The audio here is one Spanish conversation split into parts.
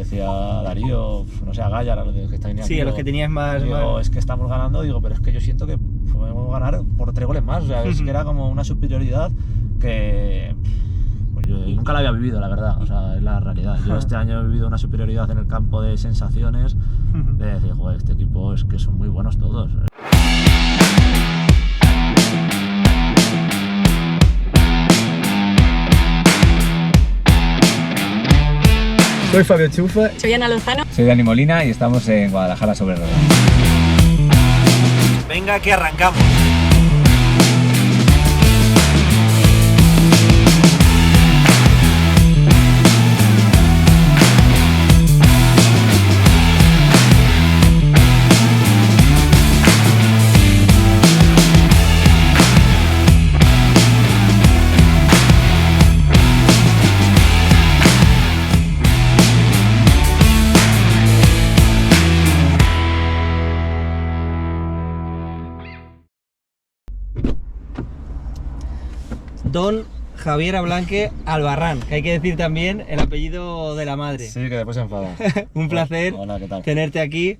decía Darío, no sé, a Gaya, a los que estáis aquí. Sí, a los que tenías más... Digo, es que estamos ganando, digo, pero es que yo siento que podemos ganar por 3 goles más, o sea, es que era como una superioridad que... Pues yo nunca la había vivido, la verdad, o sea, es la realidad. Yo este año he vivido una superioridad en el campo de sensaciones, de decir, joder, este equipo es que son muy buenos todos. Soy Fabio Chufa. Soy Ana Lozano. Soy Dani Molina y estamos en Guadalajara sobre Ruedas. Venga, que arrancamos. Don Javier Ablanque Albarrán, que hay que decir también el apellido de la madre. Sí, que después se enfada. Un placer Hola, ¿qué tal? tenerte aquí,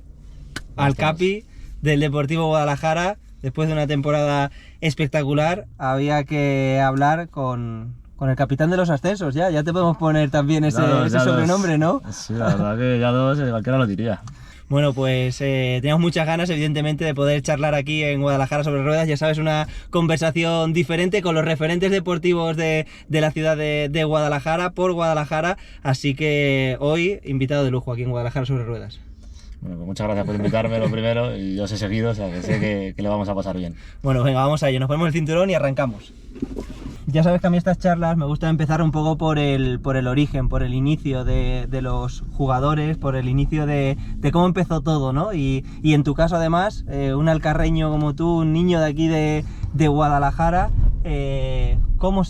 al Capi del Deportivo Guadalajara. Después de una temporada espectacular, había que hablar con el capitán de los ascensos. Ya te podemos poner también ese sobrenombre, ¿no? Sí, la verdad que ya dos, cualquiera lo diría. Bueno, pues tenemos muchas ganas, evidentemente, de poder charlar aquí en Guadalajara sobre Ruedas. Ya sabes, una conversación diferente con los referentes deportivos de la ciudad de Guadalajara, por Guadalajara. Así que hoy, invitado de lujo aquí en Guadalajara sobre Ruedas. Bueno, pues muchas gracias por invitarme, lo primero, y yo os he seguido, o sea que sé que le vamos a pasar bien. Bueno, venga, vamos a ello. Nos ponemos el cinturón y arrancamos. Ya sabes que a mí estas charlas me gusta empezar un poco por el origen, por el inicio de los jugadores, por el inicio de cómo empezó todo, ¿no? Y en tu caso, además, un alcarreño como tú, un niño de aquí de Guadalajara, ¿cómo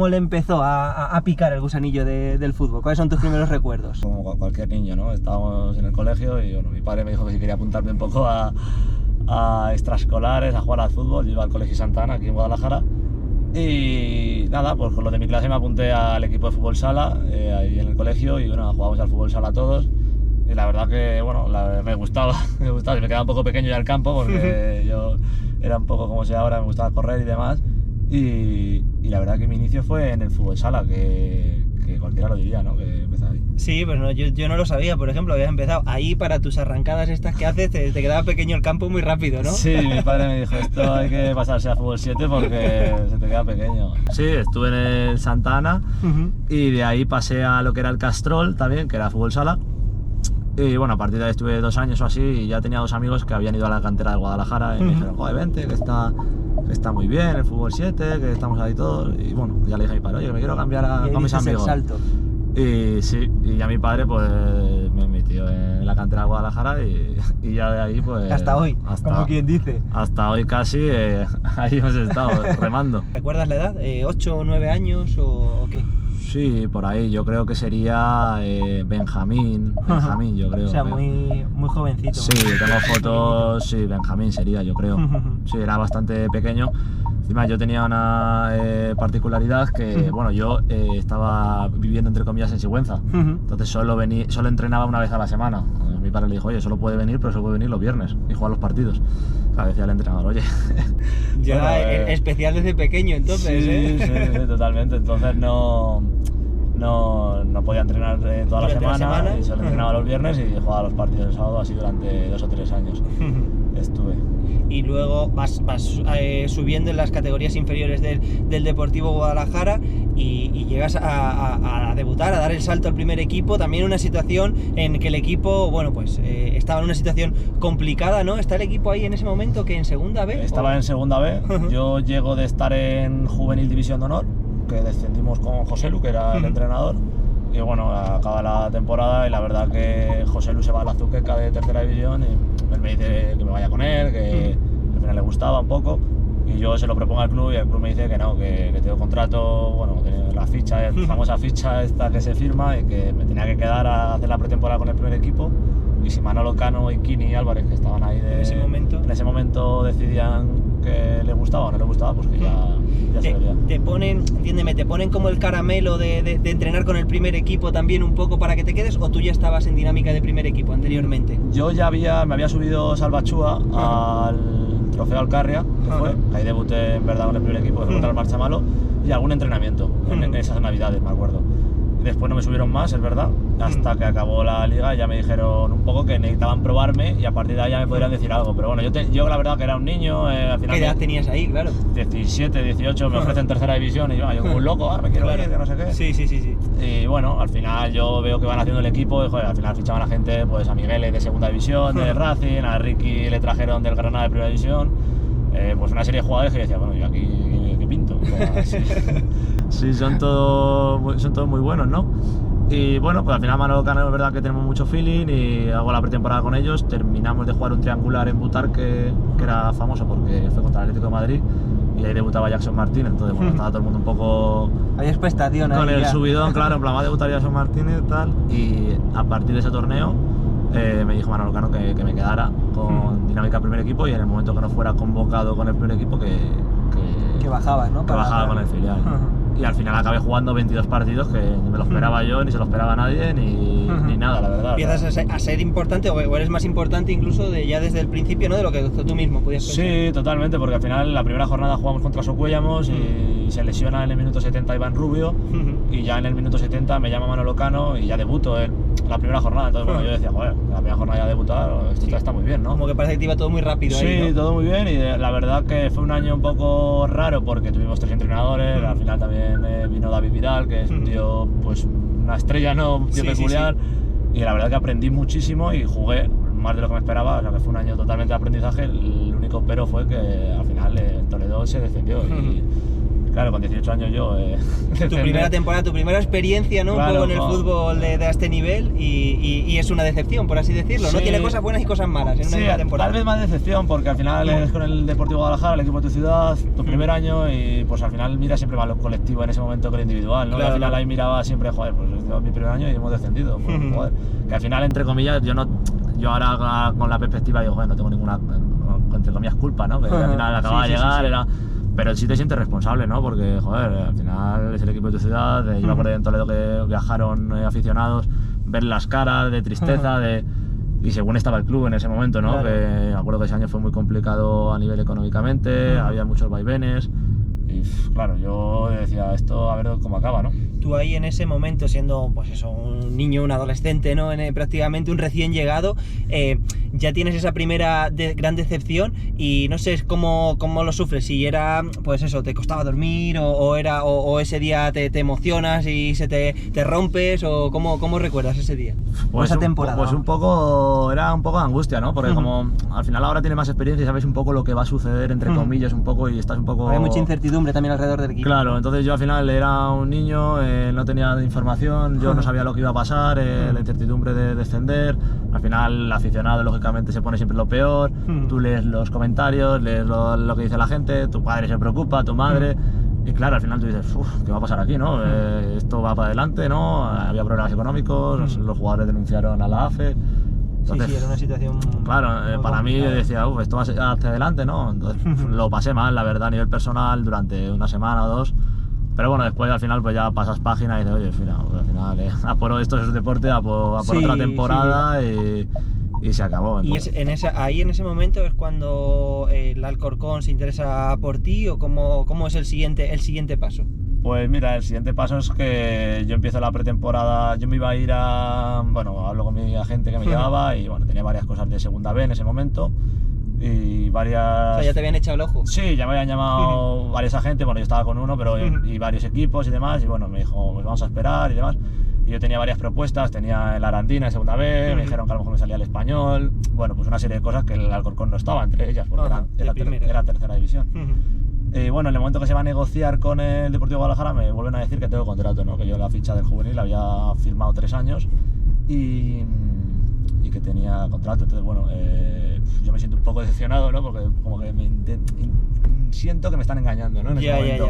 le empezó a picar el gusanillo del fútbol? ¿Cuáles son tus primeros recuerdos? Como cualquier niño, ¿no? Estábamos en el colegio y bueno, mi padre me dijo que si quería apuntarme un poco a extraescolares, a jugar al fútbol. Yo iba al Colegio Santana, aquí en Guadalajara. Y nada, pues con los de mi clase me apunté al equipo de fútbol sala, ahí en el colegio, y bueno, jugábamos al fútbol sala todos. Y la verdad que, bueno, me gustaba, me quedaba un poco pequeño ya el campo, porque yo era un poco como soy ahora, me gustaba correr y demás. Y la verdad que mi inicio fue en el fútbol sala, que cualquiera lo diría, ¿no? Que empecé ahí. Sí, pero no, yo no lo sabía, por ejemplo, habías empezado ahí para tus arrancadas estas que haces, te quedaba pequeño el campo muy rápido, ¿no? Sí, mi padre me dijo, esto hay que pasarse a fútbol 7 porque se te queda pequeño. Sí, estuve en el Santa Ana y de ahí pasé a lo que era el Castrol también, que era fútbol sala. Y bueno, a partir de ahí estuve 2 años o así y ya tenía 2 amigos que habían ido a la cantera de Guadalajara y me dijeron, joder, vente, que está muy bien el fútbol 7, que estamos ahí todos. Y bueno, ya le dije a mi padre, oye, que me quiero cambiar con mis amigos. El salto. Y sí, y ya mi padre pues me metió en la cantera de Guadalajara y ya de ahí pues... Hasta hoy, como quien dice. Hasta hoy casi, ahí hemos estado remando. ¿Recuerdas la edad? ¿8 o 9 años o qué? Sí, por ahí, yo creo que sería Benjamín, yo creo. O sea, muy jovencito. Sí, tengo fotos, sí, Benjamín sería, yo creo. Sí, era bastante pequeño. Encima yo tenía una particularidad que, bueno, yo estaba viviendo entre comillas en Sigüenza, entonces solo entrenaba una vez a la semana. Mi padre le dijo, oye, solo puede venir, pero solo puede venir los viernes y jugar los partidos. O sea, decía el entrenador, oye... Ya bueno, especial desde pequeño, entonces, sí, totalmente, entonces no podía entrenar toda la semana y solo entrenaba los viernes y jugaba los partidos el sábado, así durante 2 o 3 años estuve. Y luego vas subiendo en las categorías inferiores del Deportivo Guadalajara y llegas a debutar, a dar el salto al primer equipo, también una situación en que el equipo, bueno, pues estaba en una situación complicada, ¿no? ¿Está el equipo ahí en ese momento que en segunda B? Estaba en segunda B, yo llego de estar en Juvenil División de Honor, que descendimos con Joselu, que era el entrenador, y bueno, acaba la temporada y la verdad que Joselu se va al Azuqueca de tercera división y él me dice que me vaya con él, que al final le gustaba un poco, y yo se lo propongo al club y el club me dice que no, que tengo contrato, bueno, la ficha, la famosa ficha esta que se firma, y que me tenía que quedar a hacer la pretemporada con el primer equipo, y si Manolo Cano y Kini Álvarez, que estaban ahí en ese momento decidían que le gustaba o no le gustaba, pues que ya se vería. Te ponen como el caramelo de entrenar con el primer equipo también un poco para que te quedes, o tú ya estabas en dinámica de primer equipo anteriormente? Yo ya me había subido Salvatxua al Trofeo Alcarria, que fue, que ahí debuté en verdad con el primer equipo, contra el Marchamalo, y algún entrenamiento en esas navidades, me acuerdo. Después no me subieron más, es verdad, hasta que acabó la liga y ya me dijeron un poco que necesitaban probarme y a partir de ahí ya me podrían decir algo. Pero bueno, yo la verdad que era un niño, al final... ¿Qué edad tenías ahí, claro? 17, 18, me ofrecen tercera división y yo como un loco, me quiero ir, que no sé qué. Sí. Y bueno, al final yo veo que van haciendo el equipo y joder, al final fichaban a gente, pues a Miguel de segunda división, de Racing, a Ricky le trajeron del Granada de primera división, pues una serie de jugadores que yo decía, bueno, yo aquí ¿qué pinto? O sea, sí, son todos muy buenos, ¿no? Y bueno, pues al final Manolo Cano es verdad que tenemos mucho feeling y hago la pretemporada con ellos, terminamos de jugar un triangular en Butarque que era famoso porque fue contra el Atlético de Madrid y ahí debutaba Jackson Martínez, entonces bueno, estaba todo el mundo un poco... Hay expectación ahí con el ya. subidón, claro, en plan va a debutar Jackson Martínez y tal, y a partir de ese torneo me dijo Manolo Cano que me quedara con Dinámica primer equipo y en el momento que no fuera convocado con el primer equipo que bajabas, ¿no? Que bajaba con el filial. Y al final acabé jugando 22 partidos que ni me lo esperaba yo, ni se lo esperaba nadie, ni nada, la verdad. Empiezas a ser importante, o eres más importante incluso ya desde el principio, ¿no? De lo que tú mismo podías pensar. Sí, totalmente, porque al final la primera jornada jugamos contra Socuéllamos y se lesiona en el minuto 70 Iván Rubio y ya en el minuto 70 me llama Manolo Cano y ya debuto en la primera jornada. Entonces bueno, yo decía, joder, la primera jornada ya debutar, esto está muy bien, ¿no? Como que parece que te iba todo muy rápido sí, ahí, ¿no? todo muy bien y la verdad que fue un año un poco raro porque tuvimos 3 entrenadores, al final también vino David Vidal, que es un tío, pues una estrella, ¿no? Un tío peculiar y la verdad que aprendí muchísimo y jugué más de lo que me esperaba, o sea que fue un año totalmente de aprendizaje. El único pero fue que al final en Toledo se descendió y claro, con 18 años yo... Tu primera temporada, tu primera experiencia, ¿no? Claro, un poco en el fútbol de este nivel y es una decepción, por así decirlo, ¿no? Sí. Tiene cosas buenas y cosas malas en una misma temporada. Tal vez más decepción porque al final es con el Deportivo Guadalajara, el equipo de tu ciudad, tu primer año y pues al final mira siempre más lo colectivo en ese momento que lo individual, ¿no? Claro, y al final ahí miraba siempre, joder, pues es mi primer año y hemos descendido, pues, joder, que al final entre comillas yo ahora con la perspectiva digo, joder, no tengo ninguna, entre comillas, culpa, ¿no? Que al final acababa de llegar, era... Pero sí te sientes responsable, ¿no? Porque, joder, al final es el equipo de tu ciudad, yo me acuerdo en Toledo que viajaron aficionados, ver las caras de tristeza, y según estaba el club en ese momento, ¿no? Claro. Que me acuerdo que ese año fue muy complicado a nivel económicamente, había muchos vaivenes, y claro, yo decía, esto a ver cómo acaba, ¿no? Tú ahí en ese momento, siendo pues eso, un niño, un adolescente, ¿no? Prácticamente un recién llegado, ya tienes esa primera gran decepción y no sé cómo lo sufres, si era, pues eso, te costaba dormir o ese día te emocionas y te rompes, o ¿cómo recuerdas ese día? Pues esa temporada. Pues era un poco de angustia, ¿no? Porque como al final ahora tienes más experiencia y sabes un poco lo que va a suceder, entre comillas, un poco, y estás un poco... Hay mucha incertidumbre también alrededor del equipo. Claro, entonces yo al final era un niño, no tenía información, yo no sabía lo que iba a pasar, la incertidumbre de descender, al final el aficionado lógicamente se pone siempre lo peor, tú lees los comentarios, lees lo que dice la gente, tu padre se preocupa, tu madre, y claro, al final tú dices, ¿qué va a pasar aquí, no? Esto va para adelante, ¿no? Había problemas económicos, los jugadores denunciaron a la AFE. Entonces, sí, era una situación... Claro, para mí yo decía, esto va hacia adelante, ¿no? Entonces lo pasé mal, la verdad, a nivel personal, durante una semana o dos. Pero bueno, después al final pues ya pasas página y dices, oye, al final, a por esto es deporte, a por otra temporada y se acabó. Entonces. ¿Y ahí en ese momento es cuando el Alcorcón se interesa por ti o cómo es el siguiente paso? Pues mira, el siguiente paso es que yo empiezo la pretemporada, yo me iba a ir hablo con mi agente que me llevaba y bueno, tenía varias cosas de segunda B en ese momento y varias... O sea, ya te habían echado el ojo. Sí, ya me habían llamado varios agentes, bueno, yo estaba con uno, pero y varios equipos y demás, y bueno, me dijo, pues vamos a esperar y demás. Y yo tenía varias propuestas, tenía el Arandina en segunda B, me dijeron que a lo mejor me salía el Español, bueno, pues una serie de cosas que el Alcorcón no estaba entre ellas, porque era tercera división. Y bueno, en el momento que se va a negociar con el Deportivo Guadalajara me vuelven a decir que tengo contrato, ¿no? Que yo la ficha del juvenil había firmado 3 años y que tenía contrato. Entonces, bueno, yo me siento un poco decepcionado, ¿no? Porque como que siento que me están engañando, ¿no? En ese momento.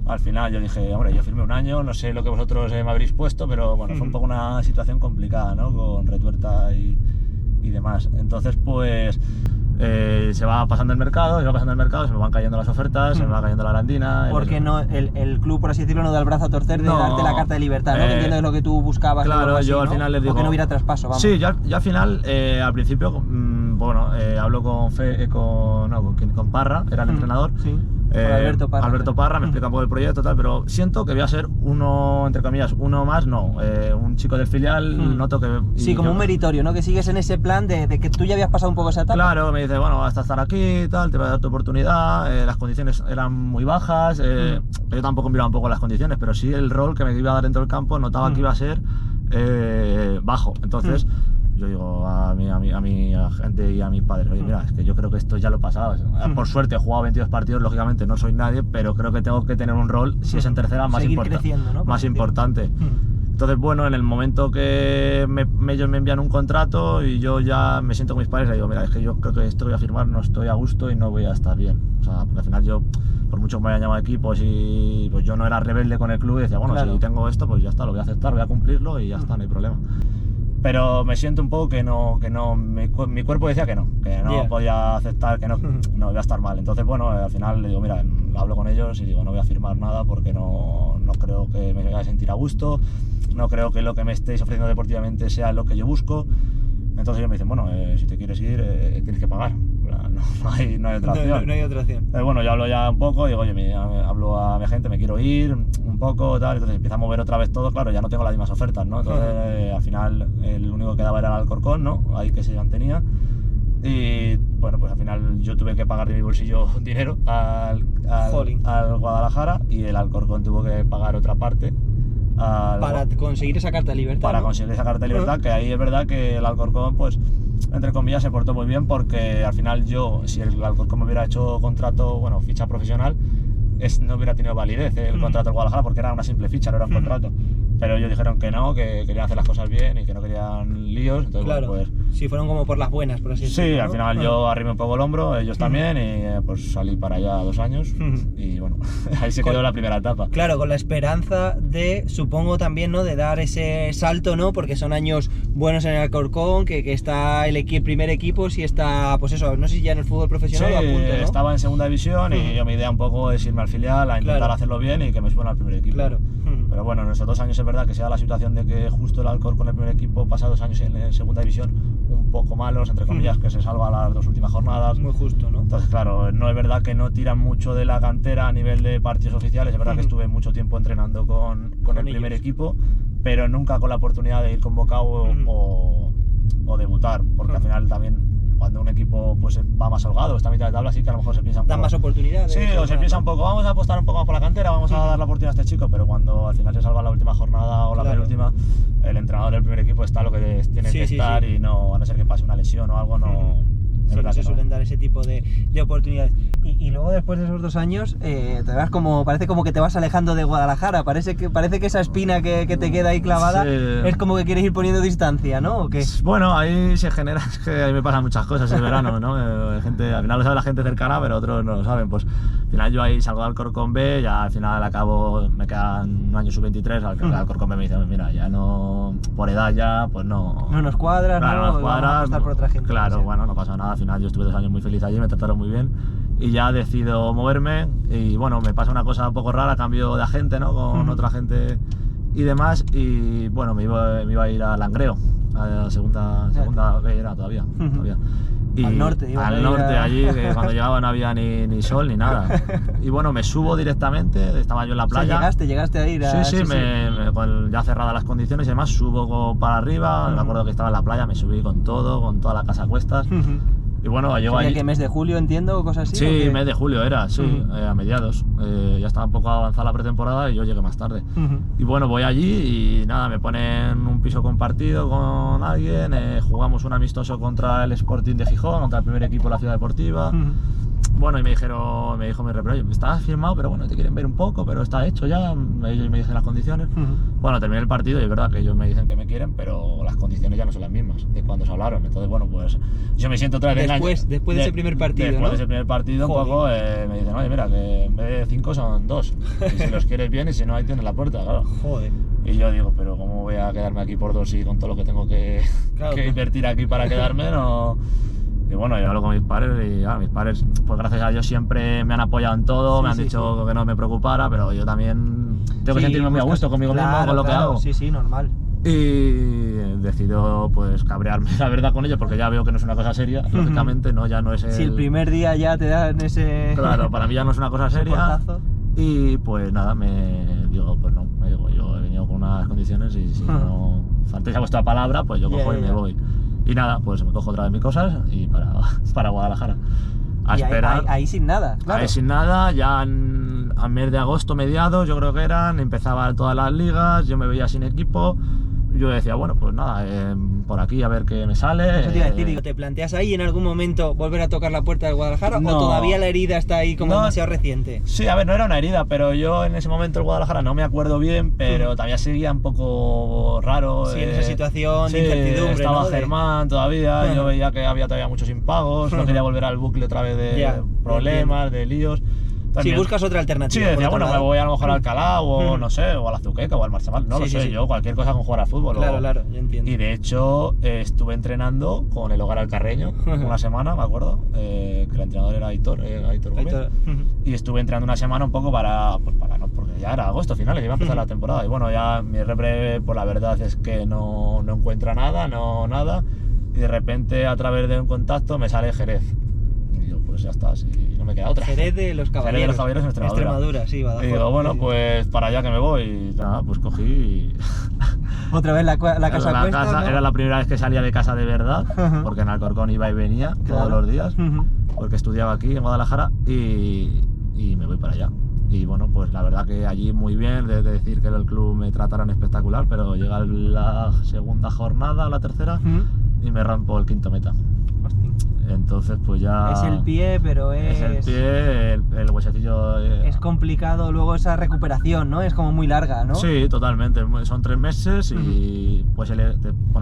Al final yo dije, hombre, yo firmé 1 año, no sé lo que vosotros me habréis puesto, pero bueno, fue un poco una situación complicada, ¿no? Con retuerta y demás. Entonces, pues... se va pasando el mercado, se me van cayendo las ofertas, se me va cayendo la Arandina. Porque no, el club, por así decirlo, no da el brazo a torcer de darte la carta de libertad, ¿no? Que entiendo que es lo que tú buscabas. Claro, así, yo al ¿no? final les digo... O que no hubiera traspaso, vamos. Sí, yo al final, al principio, hablo con Parra, era el entrenador. Sí. Alberto Parra. Alberto Parra, me explica un poco el proyecto, tal, pero siento que voy a ser uno, entre comillas, uno más, no. Un chico del filial, noto que... Sí, como un meritorio, ¿no? Que sigues en ese plan de que tú ya habías pasado un poco esa etapa. Claro, me dice, bueno, vas a estar aquí, tal, te voy a dar tu oportunidad, las condiciones eran muy bajas, yo tampoco miraba un poco las condiciones, pero sí el rol que me iba a dar dentro del campo notaba que iba a ser bajo. Entonces... Yo digo a mi gente y a mis padres, oye, mira, es que yo creo que esto ya lo he pasado. Por suerte he jugado 22 partidos, lógicamente no soy nadie, pero creo que tengo que tener un rol, si es en tercera, más, ¿no? más importante. Entonces, bueno, en el momento que ellos me envían un contrato y yo ya me siento con mis padres, les digo, mira, es que yo creo que esto voy a firmar, no estoy a gusto y no voy a estar bien. O sea, porque al final yo, por mucho que me hayan llamado equipos y pues yo no era rebelde con el club y decía, bueno, si tengo esto, pues ya está, lo voy a aceptar, voy a cumplirlo y ya está, no hay problema. Pero me siento un poco que no, mi cuerpo decía que no podía aceptar, que no iba a estar mal. Entonces, bueno, al final le digo, mira, hablo con ellos y digo, no voy a firmar nada porque no creo que me vaya a sentir a gusto, no creo que lo que me estéis ofreciendo deportivamente sea lo que yo busco. Entonces ellos me dicen, bueno, si te quieres ir, tienes que pagar. No hay otra opción. No hay otra opción. Bueno, yo hablo ya un poco, digo, oye, hablo a mi gente, me quiero ir un poco, tal. Entonces empieza a mover otra vez todo, claro, ya no tengo las mismas ofertas, ¿no? Entonces al final el único que quedaba era el Alcorcón, ¿no? Ahí que se mantenía. Y bueno, pues al final yo tuve que pagar de mi bolsillo dinero al Guadalajara y el Alcorcón tuvo que pagar otra parte. Para conseguir esa carta de libertad. Para conseguir esa carta de libertad, que ahí es verdad que el Alcorcón, pues, entre comillas, se portó muy bien porque al final yo, si el Alcorcón me hubiera hecho contrato, bueno, ficha profesional, no hubiera tenido validez el contrato del Guadalajara porque era una simple ficha, no era un contrato. Pero ellos dijeron que no, que querían hacer las cosas bien y que no querían líos. Entonces, claro, bueno, pues... Sí, fueron como por las buenas, por así decirlo. Sí, al final yo arrimé un poco el hombro, ellos también, y pues salí para allá 2 años. Y bueno, ahí se quedó la primera etapa. Claro, con la esperanza de, supongo también, ¿no? De dar ese salto, ¿no? Porque son años buenos en el Alcorcón, que está el primer equipo, si está, pues eso, no sé si ya en el fútbol profesional o a punto, ¿no? Estaba en segunda división y yo mi idea un poco es irme al filial a intentar hacerlo bien y que me suban al primer equipo. Claro. Pero bueno, en estos 2 años es verdad que se da la situación de que justo el Alcorcón con el primer equipo pasa 2 años en segunda división un poco malos, entre comillas, que se salva las 2 últimas jornadas. Muy justo, ¿no? Entonces, claro, no es verdad que no tiran mucho de la cantera a nivel de partidos oficiales, es verdad que estuve mucho tiempo entrenando con el primer equipo, pero nunca con la oportunidad de ir convocado o debutar, porque al final también cuando un equipo pues va más holgado, está a mitad de tabla, sí que a lo mejor se piensa un poco... Dan más oportunidades. Sí, o se piensa un poco, vamos a apostar un poco más por la cantera, vamos a dar la oportunidad a este chico, pero cuando al final se salva la última jornada o la penúltima, el entrenador del primer equipo está lo que tiene que estar y no, a no ser que pase una lesión o algo, no... Sí, no se suelen dar ese tipo de oportunidades. Y luego después de esos 2 años, te vas parece como que te vas alejando de Guadalajara, parece que esa espina que te queda ahí clavada es como que quieres ir poniendo distancia, ¿no? ¿O qué? Bueno, ahí se genera, es que ahí me pasan muchas cosas el verano, ¿no? Al final lo sabe la gente cercana, pero otros no lo saben. Pues al final yo ahí salgo del Alcorcón B, ya al final acabo, me quedan un año sub-23, al Alcorcón B me dice, mira, ya no, por edad ya, pues no... No nos cuadras, claro, ¿no? No nos cuadras, vamos a apostar por otra gente. Claro, bueno, no pasa nada, al final yo estuve 2 años muy feliz allí, me trataron muy bien y ya decido moverme y bueno, me pasa una cosa un poco rara, cambio de agente, ¿no? Con otra gente y demás y bueno, me iba a ir a Langreo, a la segunda B era todavía. Y al norte, allí, que cuando llegaba no había ni sol ni nada. Y bueno, me subo directamente, estaba yo en la playa. O sea, llegaste a ir a... Sí, con ya cerradas las condiciones y demás, subo para arriba, me acuerdo que estaba en la playa, me subí con toda la casa a cuestas. Y bueno, llego allí. ¿Qué mes de julio, entiendo, o cosas así? Sí, mes de julio era, sí, a mediados. Ya estaba un poco avanzada la pretemporada y yo llegué más tarde. Y bueno, voy allí y nada, me ponen un piso compartido con alguien, jugamos un amistoso contra el Sporting de Gijón, contra el primer equipo de la Ciudad Deportiva. Bueno, y me dijo mi repre, oye, estás firmado, pero bueno, te quieren ver un poco, pero está hecho ya, ellos me dicen las condiciones. Bueno, terminé el partido y es verdad que ellos me dicen que me quieren, pero las condiciones ya no son las mismas de cuando se hablaron. Entonces, bueno, pues yo me siento otra vez después de ese primer partido, después ¿no? de ese primer partido, un poco, me dicen, oye, mira, que en vez de 5 son 2, y si los quieres bien y si no, ahí tienes la puerta, claro. Joder. Y yo digo, pero ¿cómo voy a quedarme aquí por 2 y con todo lo que tengo que invertir aquí para quedarme? Y bueno, yo hablo con mis padres y mis padres, pues gracias a Dios siempre me han apoyado en todo, Sí, me han sí, dicho que no me preocupara, pero yo también tengo que sentirme muy a gusto conmigo mismo, con lo que hago. Sí, sí, normal. Y decido pues cabrearme, la verdad, con ellos, porque ya veo que no es una cosa seria, lógicamente, ¿no? Ya no es Si el primer día ya te dan ese... Claro, para mí ya no es una cosa seria. portazo. Y pues nada, me digo, yo he venido con unas condiciones y si no faltéis a vuestra palabra, pues yo cojo y me voy. Y nada, pues me cojo otra vez mis cosas y para Guadalajara. A Y esperar. ahí sin nada, claro. Ahí sin nada, ya a mes de agosto, mediados, yo creo que empezaban todas las ligas, yo me veía sin equipo. Yo decía, bueno, pues nada, por aquí a ver qué me sale. Eso te iba a decir, digo, ¿te planteas ahí en algún momento volver a tocar la puerta de Guadalajara No. o todavía la herida está ahí como No. demasiado reciente? Sí, a ver, no era una herida, pero yo en ese momento el Guadalajara no me acuerdo bien, pero todavía seguía un poco raro. Sí, en esa situación de incertidumbre, estaba ¿no? Germán todavía, yo veía que había todavía muchos impagos, no quería volver al bucle otra vez de Ya, problemas, de líos. Si También- buscas otra Sí, alternativa. por decía, otro bueno, me lado. voy a lo mejor al Alcalá o no sé, o al Azuqueca o al Marchamal, no Sí, lo sí, sé, sí. yo cualquier cosa con jugar al fútbol. Claro, claro, yo entiendo. Y de hecho estuve entrenando con el Hogar Alcarreño una semana, me acuerdo, que el entrenador era Aitor Gómez. Y estuve entrenando una semana un poco para no, porque ya era agosto, finales, iba a empezar la temporada. Y bueno, ya mi repre, pues la verdad es que no encuentra nada, nada. Y de repente, a través de un contacto, me sale Jerez. Y yo, pues ya está, si no me queda otra. Jerez de los Caballeros. Jerez de los Caballeros en Extremadura. Sí, Y Badajoz. digo, bueno, Sí, sí. pues para allá que me voy. Y nada, pues cogí y... Otra vez la casa la cuesta, casa, ¿no? era la primera vez que salía de casa de verdad, Ujú. porque en Alcorcón iba y venía Claro. todos los días, Ujú. porque estudiaba aquí en Guadalajara y me voy para allá. Y bueno, pues la verdad que allí muy bien, de decir que el club me trataron espectacular, pero llega la segunda jornada o la tercera Ujú. y me rompo el quinto meta. Hostia. Entonces pues ya... Es el pie, pero Es el pie, el huesecillo... es complicado luego esa recuperación, ¿no? Es como muy larga, ¿no? Sí, totalmente. Son 3 meses y pues el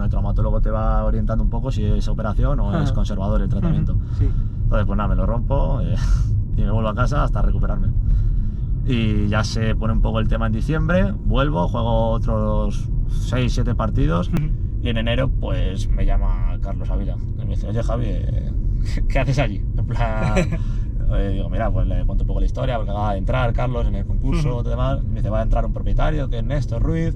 traumatólogo te va orientando un poco si es operación o es Ajá. conservador el tratamiento. Sí. Entonces pues nada, me lo rompo y me vuelvo a casa hasta recuperarme. Y ya se pone un poco el tema en diciembre, vuelvo, juego otros 6-7 partidos y en enero pues me llama Carlos Ávila y me dice, oye Javi, ¿qué haces allí? En plan, digo, mira, pues le cuento un poco la historia porque acaba de entrar Carlos en el concurso y demás. Me dice, va a entrar un propietario que es Néstor Ruiz,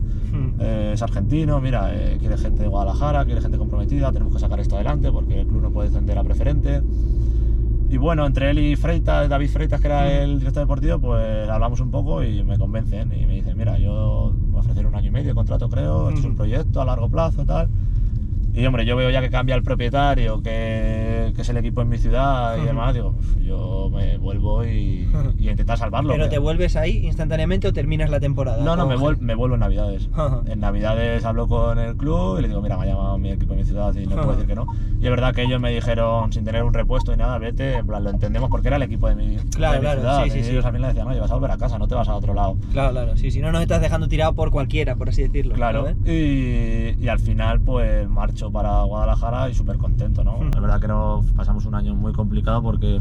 es argentino, mira, quiere gente de Guadalajara, quiere gente comprometida, tenemos que sacar esto adelante porque el club no puede descender a preferente. Y bueno, entre él y Freitas, David Freitas, que era el director deportivo, pues hablamos un poco y me convencen y me dicen, mira, yo me ofrecieron 1 año y medio de contrato, creo, esto es un proyecto a largo plazo y tal. Y hombre, yo veo ya que cambia el propietario, que es el equipo en mi ciudad y demás, digo, pues, yo me vuelvo y a intentar salvarlo. ¿Pero te vuelves ahí instantáneamente o terminas la temporada? No, Con- me vuelvo en Navidades. Ajá. En Navidades hablo con el club y le digo, mira, me ha llamado mi equipo en mi ciudad y no puedo decir que no. Y es verdad que ellos me dijeron, sin tener un repuesto ni nada, vete, en plan, lo entendemos porque era el equipo de mi Claro, claro, ciudad. sí, sí, y sí. ellos a mí le decían, oye, vas a volver a casa, no te vas a otro lado. Claro, claro, sí, si no nos estás dejando tirado por cualquiera, por así decirlo. Claro, ¿sabes? y al final pues marcho para Guadalajara y súper contento, ¿no? Es verdad que pasamos un año muy complicado porque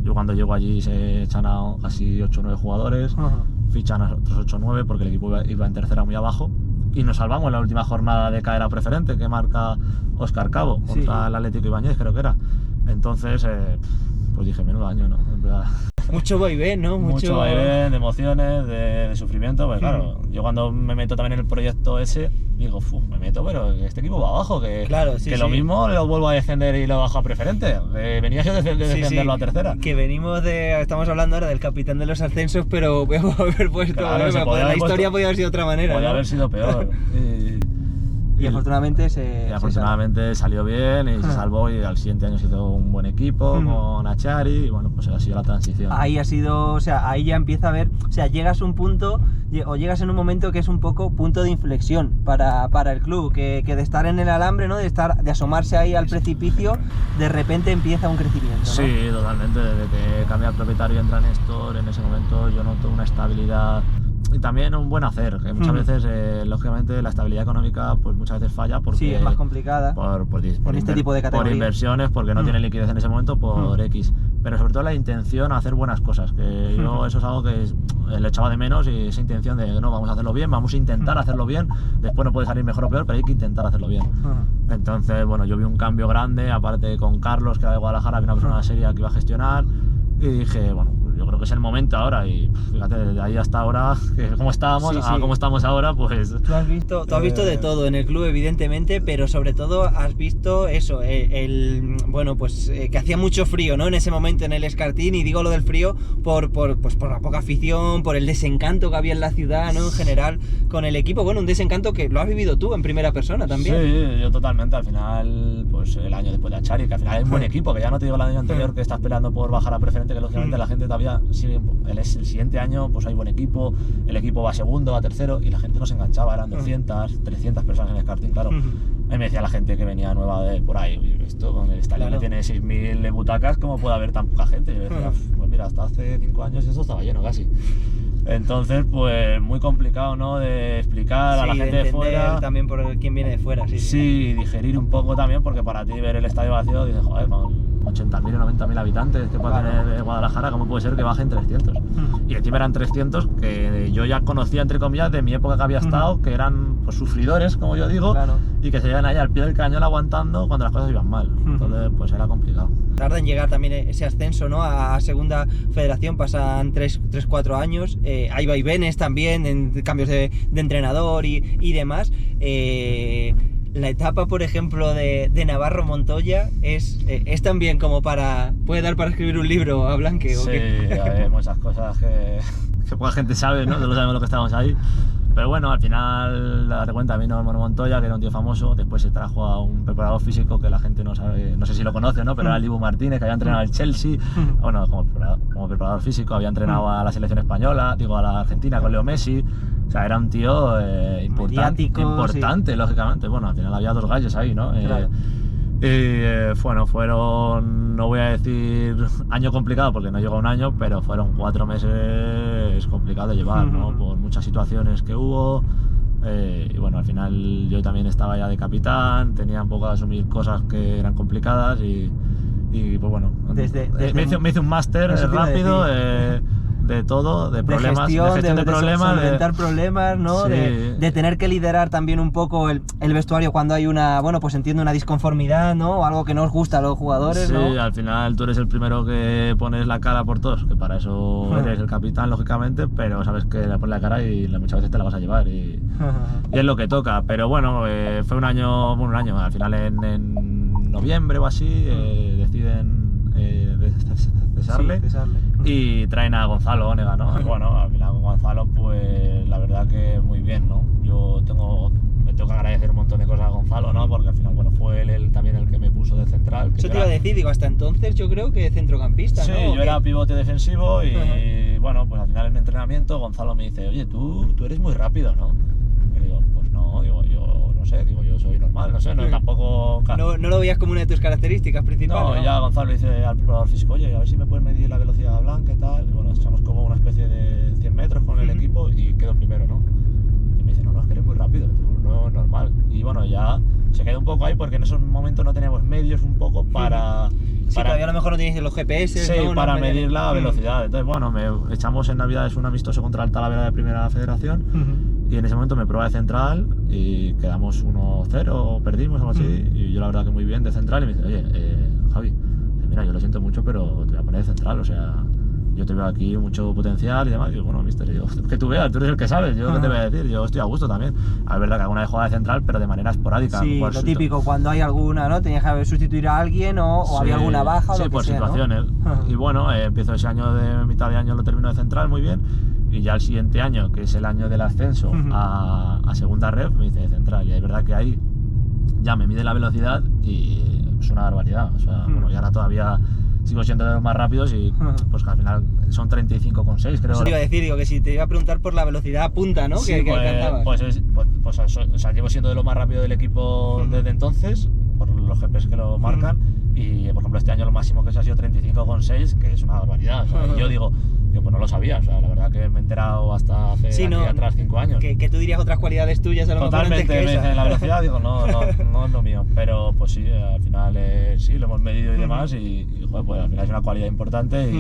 yo cuando llego allí se echan a casi 8 o 9 jugadores, Ajá. fichan a otros 8 o 9 porque el equipo iba en tercera muy abajo y nos salvamos en la última jornada de caer a preferente que marca Óscar Cabo contra el Atlético Ibáñez, creo que era. Entonces, pues dije, menudo año, ¿no? En verdad. Mucho vaivén, ¿no? Mucho vaivén, de emociones, de sufrimiento, pues claro, yo cuando me meto también en el proyecto ese, digo, me meto, pero este equipo va abajo, que, Claro, sí, que lo sí. mismo lo vuelvo a descender y lo bajo a preferente. Venía yo de Sí, descenderlo sí, a tercera. Que venimos estamos hablando ahora del capitán de los ascensos, pero voy a haber puesto, Claro, se podía la haber historia puesto- podía haber sido de otra manera. Podría ¿no? haber sido peor. Y afortunadamente Y afortunadamente salió bien y se Ajá. salvó y al siguiente año se hizo un buen equipo con Achari y bueno, pues ha sido la transición. ahí ha sido, o sea, ahí ya empieza a ver, o sea, llegas a un punto, o llegas en un momento que es un poco punto de inflexión para el club, que de estar en el alambre, ¿no? De asomarse ahí al precipicio, de repente empieza un crecimiento, ¿no? Sí, totalmente. Desde que cambia el propietario y entra Néstor, en ese momento yo noto una estabilidad y también un buen hacer, que muchas veces, lógicamente, la estabilidad económica pues muchas veces falla porque Sí, es más complicada. por este tipo de por categorías. inversiones, porque no tiene liquidez en ese momento por X, pero sobre todo la intención a hacer buenas cosas, que yo eso es algo que le echaba de menos y esa intención de no, vamos a hacerlo bien, vamos a intentar hacerlo bien, después no puede salir mejor o peor, pero hay que intentar hacerlo bien. Entonces, bueno, yo vi un cambio grande, aparte con Carlos, que era de Guadalajara, había una persona seria que iba a gestionar, y dije, bueno, yo creo que es el momento ahora, y fíjate, desde ahí hasta ahora, que como estábamos, Sí, a sí. como estamos ahora, pues... Tú has visto de todo en el club, evidentemente, pero sobre todo has visto eso, bueno, pues que hacía mucho frío, ¿no? En ese momento en el Escartín, y digo lo del frío por la poca afición, por el desencanto que había en la ciudad, ¿no? En general, con el equipo, bueno, un desencanto que lo has vivido tú en primera persona también. Sí, yo totalmente, al final, pues el año después de Achari, que al final es un buen equipo, que ya no te digo el año anterior que estás peleando por bajar a preferente, que lógicamente la gente todavía sigue, el siguiente año pues hay buen equipo, el equipo va segundo, va tercero, y la gente no se enganchaba, eran 200, 300 personas en el karting, claro. A mí me decía la gente que venía nueva de por ahí, "Oye, esto con el estadio que tiene 6.000 butacas, ¿cómo puede haber tan poca gente?" Y yo decía, pues mira, hasta hace 5 años eso estaba lleno casi. Entonces, pues muy complicado, ¿no? De explicar a la gente de fuera. También por quien viene de fuera, Sí, digerir un poco también, porque para ti ver el estadio vacío, dices, joder, con 80.000 o 90.000 habitantes que puede tener Guadalajara, ¿cómo puede ser que bajen 300? Y encima eran 300 que yo ya conocía, entre comillas, de mi época que había estado, que eran pues sufridores, como yo digo, y que se llegan ahí al pie del cañón aguantando cuando las cosas iban mal. Entonces, pues era complicado. Tarda en llegar también ese ascenso, ¿no? A segunda federación, pasan 3-4 años, hay vaivenes también, en cambios de entrenador y demás. La etapa, por ejemplo, de Navarro Montoya es también como puede dar para escribir un libro a Blanque. Sí, hay muchas cosas que poca gente sabe, ¿no? Todos sabemos lo que estábamos ahí. Pero bueno, al final, date cuenta, vino Montoya, que era un tío famoso, después se trajo a un preparador físico que la gente no sabe, no sé si lo conoce, ¿no? Pero era el Dibu Martínez, que había entrenado al Chelsea, bueno, como preparador físico, había entrenado a la selección española, digo, a la Argentina con Leo Messi. O sea, era un tío importante, lógicamente. Bueno, al final había 2 gallos ahí, ¿no? Claro. Bueno, fueron, no voy a decir año complicado porque no llegó a un año, pero fueron 4 meses complicados de llevar, ¿no? Por muchas situaciones que hubo. Y bueno, al final yo también estaba ya de capitán, tenía un poco que asumir cosas que eran complicadas y pues bueno, me hice un máster rápido. De todo, de problemas, de gestión de problemas, de solventar problemas, ¿no? Sí. De tener que liderar también un poco el vestuario cuando hay una, bueno, pues entiendo, una disconformidad, ¿no? O algo que no os gusta a los jugadores, sí, ¿no? Sí, al final tú eres el primero que pones la cara por todos, que para eso eres el capitán, lógicamente, pero sabes que le pones la cara y muchas veces te la vas a llevar y es lo que toca. Pero bueno, fue un año, al final en noviembre o así deciden cesarle. Y traen a Gonzalo Onega, ¿no? Bueno, al final con Gonzalo, pues la verdad que muy bien, ¿no? Me tengo que agradecer un montón de cosas a Gonzalo, ¿no? Porque al final, bueno, fue él también el que me puso de central. Eso te iba a decir, digo, hasta entonces yo creo que centrocampista, sí, ¿no? Sí, yo era pivote defensivo y bueno, pues al final en mi entrenamiento Gonzalo me dice, oye, tú eres muy rápido, ¿no? Y digo, pues no, yo no sé, yo soy normal, no sé, no, tampoco... No lo veías como una de tus características principales. No, ya Gonzalo le dice al preparador físico, oye, a ver si me puedes medir la velocidad a Blanca y tal. Y bueno, echamos como una especie de 100 metros con el equipo y quedo primero, ¿no? Y me dice, no, es que eres muy rápido, no es normal. Y bueno, ya se quedó un poco ahí porque en esos momentos no teníamos medios un poco para... Sí, todavía a lo mejor no tenéis los GPS. Sí, ¿no? para medir la velocidad. Entonces, bueno, echamos en Navidades un amistoso contra el Talavera de Primera Federación y en ese momento me prueba de central y quedamos 1-0, perdimos algo así, y yo la verdad que muy bien de central y me dice, oye, Javi, mira, yo lo siento mucho, pero te voy a poner de central, o sea, yo te veo aquí mucho potencial y demás. Y yo, bueno, mister, que tú veas, tú eres el que sabes, yo qué te voy a decir, yo estoy a gusto también. Es verdad que alguna vez jugaba de central, pero de manera esporádica. Sí, lo típico, cuando hay alguna, ¿no? Tenías que sustituir a alguien o había alguna baja o sí, lo que por sea, situaciones. ¿no? Y bueno, empiezo ese año de mitad de año, lo termino de central muy bien. Y ya el siguiente año, que es el año del ascenso a segunda ref, me dice de central. Y es verdad que ahí ya me mide la velocidad y es una barbaridad. O sea, bueno, y ahora todavía sigo siendo de los más rápidos y pues que al final son 35,6, creo. Eso te iba a decir, digo, que si te iba a preguntar por la velocidad punta, ¿no? Sí, que alcanzabas. Pues o sea, llevo siendo de lo más rápido del equipo desde entonces, por los GPS que lo marcan, y por ejemplo este año lo máximo que se ha sido 35,6, que es una barbaridad. O sea, y yo digo, yo pues no lo sabía, o sea, la verdad que me he enterado hasta hace atrás 5 años. Que tú dirías otras cualidades tuyas a lo mejor antes que me dicen la velocidad, digo, no es lo mío, pero pues sí, al final sí, lo hemos medido y demás y joder, pues al final es una cualidad importante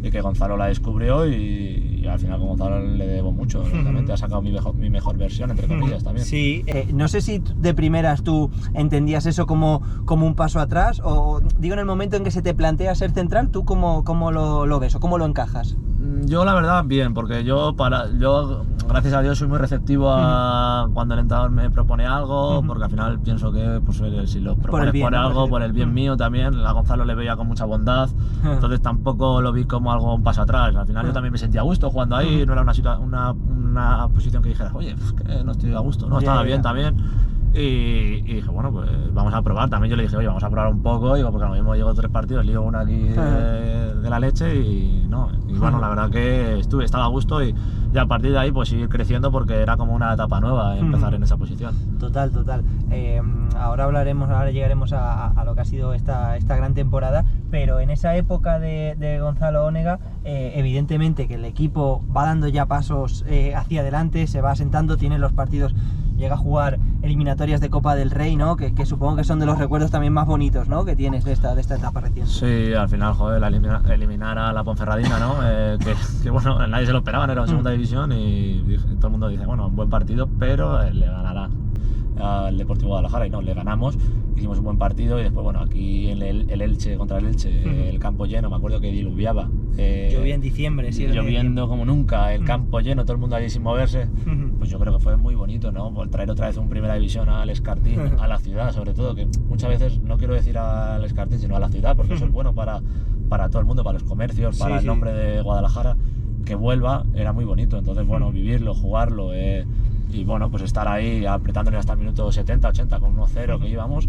y que Gonzalo la descubrió y al final con Gonzalo le debo mucho, realmente ha sacado mi mejor versión, entre comillas, también. Sí, no sé si de primeras tú entendías eso como un paso atrás, o digo, en el momento en que se te plantea ser central, ¿tú cómo lo ves o cómo lo encajas? Yo la verdad bien, porque yo gracias a Dios soy muy receptivo a cuando el entrenador me propone algo, porque al final pienso que pues, si lo propones por algo, por el bien mío también. A Gonzalo le veía con mucha bondad, entonces tampoco lo vi como algo un paso atrás. Al final yo también me sentía a gusto jugando ahí, no era una posición que dijeras, oye, pues que no estoy a gusto, no, estaba bien también. Y dije, bueno, pues vamos a probar. También yo le dije, oye, vamos a probar un poco, digo, porque a lo mismo llego 3 partidos, lío una aquí de la leche y no. Y bueno, la verdad que estaba a gusto y a partir de ahí pues seguir creciendo porque era como una etapa nueva empezar en esa posición. Total. Ahora llegaremos a lo que ha sido esta gran temporada, pero en esa época de Gonzalo Onega, evidentemente que el equipo va dando ya pasos hacia adelante, se va asentando, tiene los partidos, llega a jugar eliminatorias de Copa del Rey, ¿no? Que supongo que son de los recuerdos también más bonitos, ¿no? Que tienes de esta etapa reciente. Sí, al final, joder, eliminar a la Ponferradina, ¿no? Que bueno, nadie se lo esperaba, era en segunda división y todo el mundo dice, bueno, un buen partido, pero le ganará al Deportivo Guadalajara y no, le ganamos, hicimos un buen partido y después, bueno, aquí el Elche contra el Elche, el campo lleno, me acuerdo que diluviaba. Llovía en diciembre, sí. Lloviendo como nunca, el campo lleno, todo el mundo allí sin moverse, pues yo creo que fue muy bonito, ¿no? Por traer otra vez un primera división al Escartín, a la ciudad sobre todo, que muchas veces no quiero decir al Escartín, sino a la ciudad, porque eso es bueno para todo el mundo, para los comercios, para el nombre de Guadalajara, que vuelva, era muy bonito, entonces bueno, vivirlo, jugarlo, y bueno, pues estar ahí apretándole hasta el minuto 70, 80 con 1-0 que íbamos,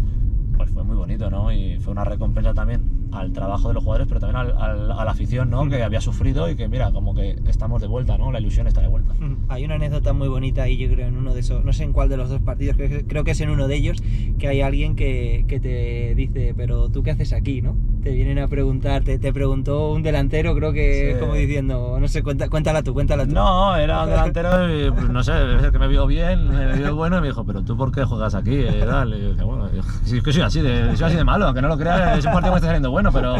pues fue muy bonito, ¿no? Y fue una recompensa también al trabajo de los jugadores, pero también a la afición, ¿no? Que había sufrido y que mira, como que estamos de vuelta, ¿no? La ilusión está de vuelta. Hay una anécdota muy bonita ahí, yo creo, en uno de esos, no sé en cuál de los 2 partidos, creo que es en uno de ellos, que hay alguien que te dice, pero ¿tú qué haces aquí, no? Te vienen a preguntar, te preguntó un delantero, creo que sí. Como diciendo, no sé, cuéntala tú. No, era un delantero y pues, no sé, debe ser que me vio bien, me vio bueno y me dijo, pero ¿tú por qué juegas aquí? Y yo decía, bueno, si es que soy así de malo, aunque no lo creas, es un partido que me está saliendo bueno, pero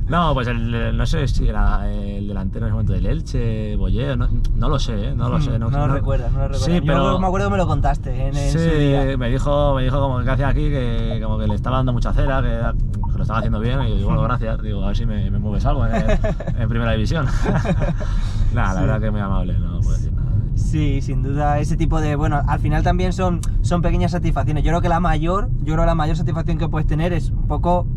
no, pues no sé si era el delantero en ese momento del Elche, Bolleo, no lo sé, no lo sé. No lo recuerdas. Sí, pero yo me acuerdo que me lo contaste en su día. Sí, me dijo como que hacía aquí, que como que le estaba dando mucha cera, que lo estaba haciendo bien, y yo digo, bueno, gracias, digo, a ver si me mueves algo en primera división. Nada, la verdad que muy amable, no puedo decir nada. Sí, sin duda, ese tipo de, bueno, al final también son pequeñas satisfacciones. Yo creo que la mayor satisfacción que puedes tener es un poco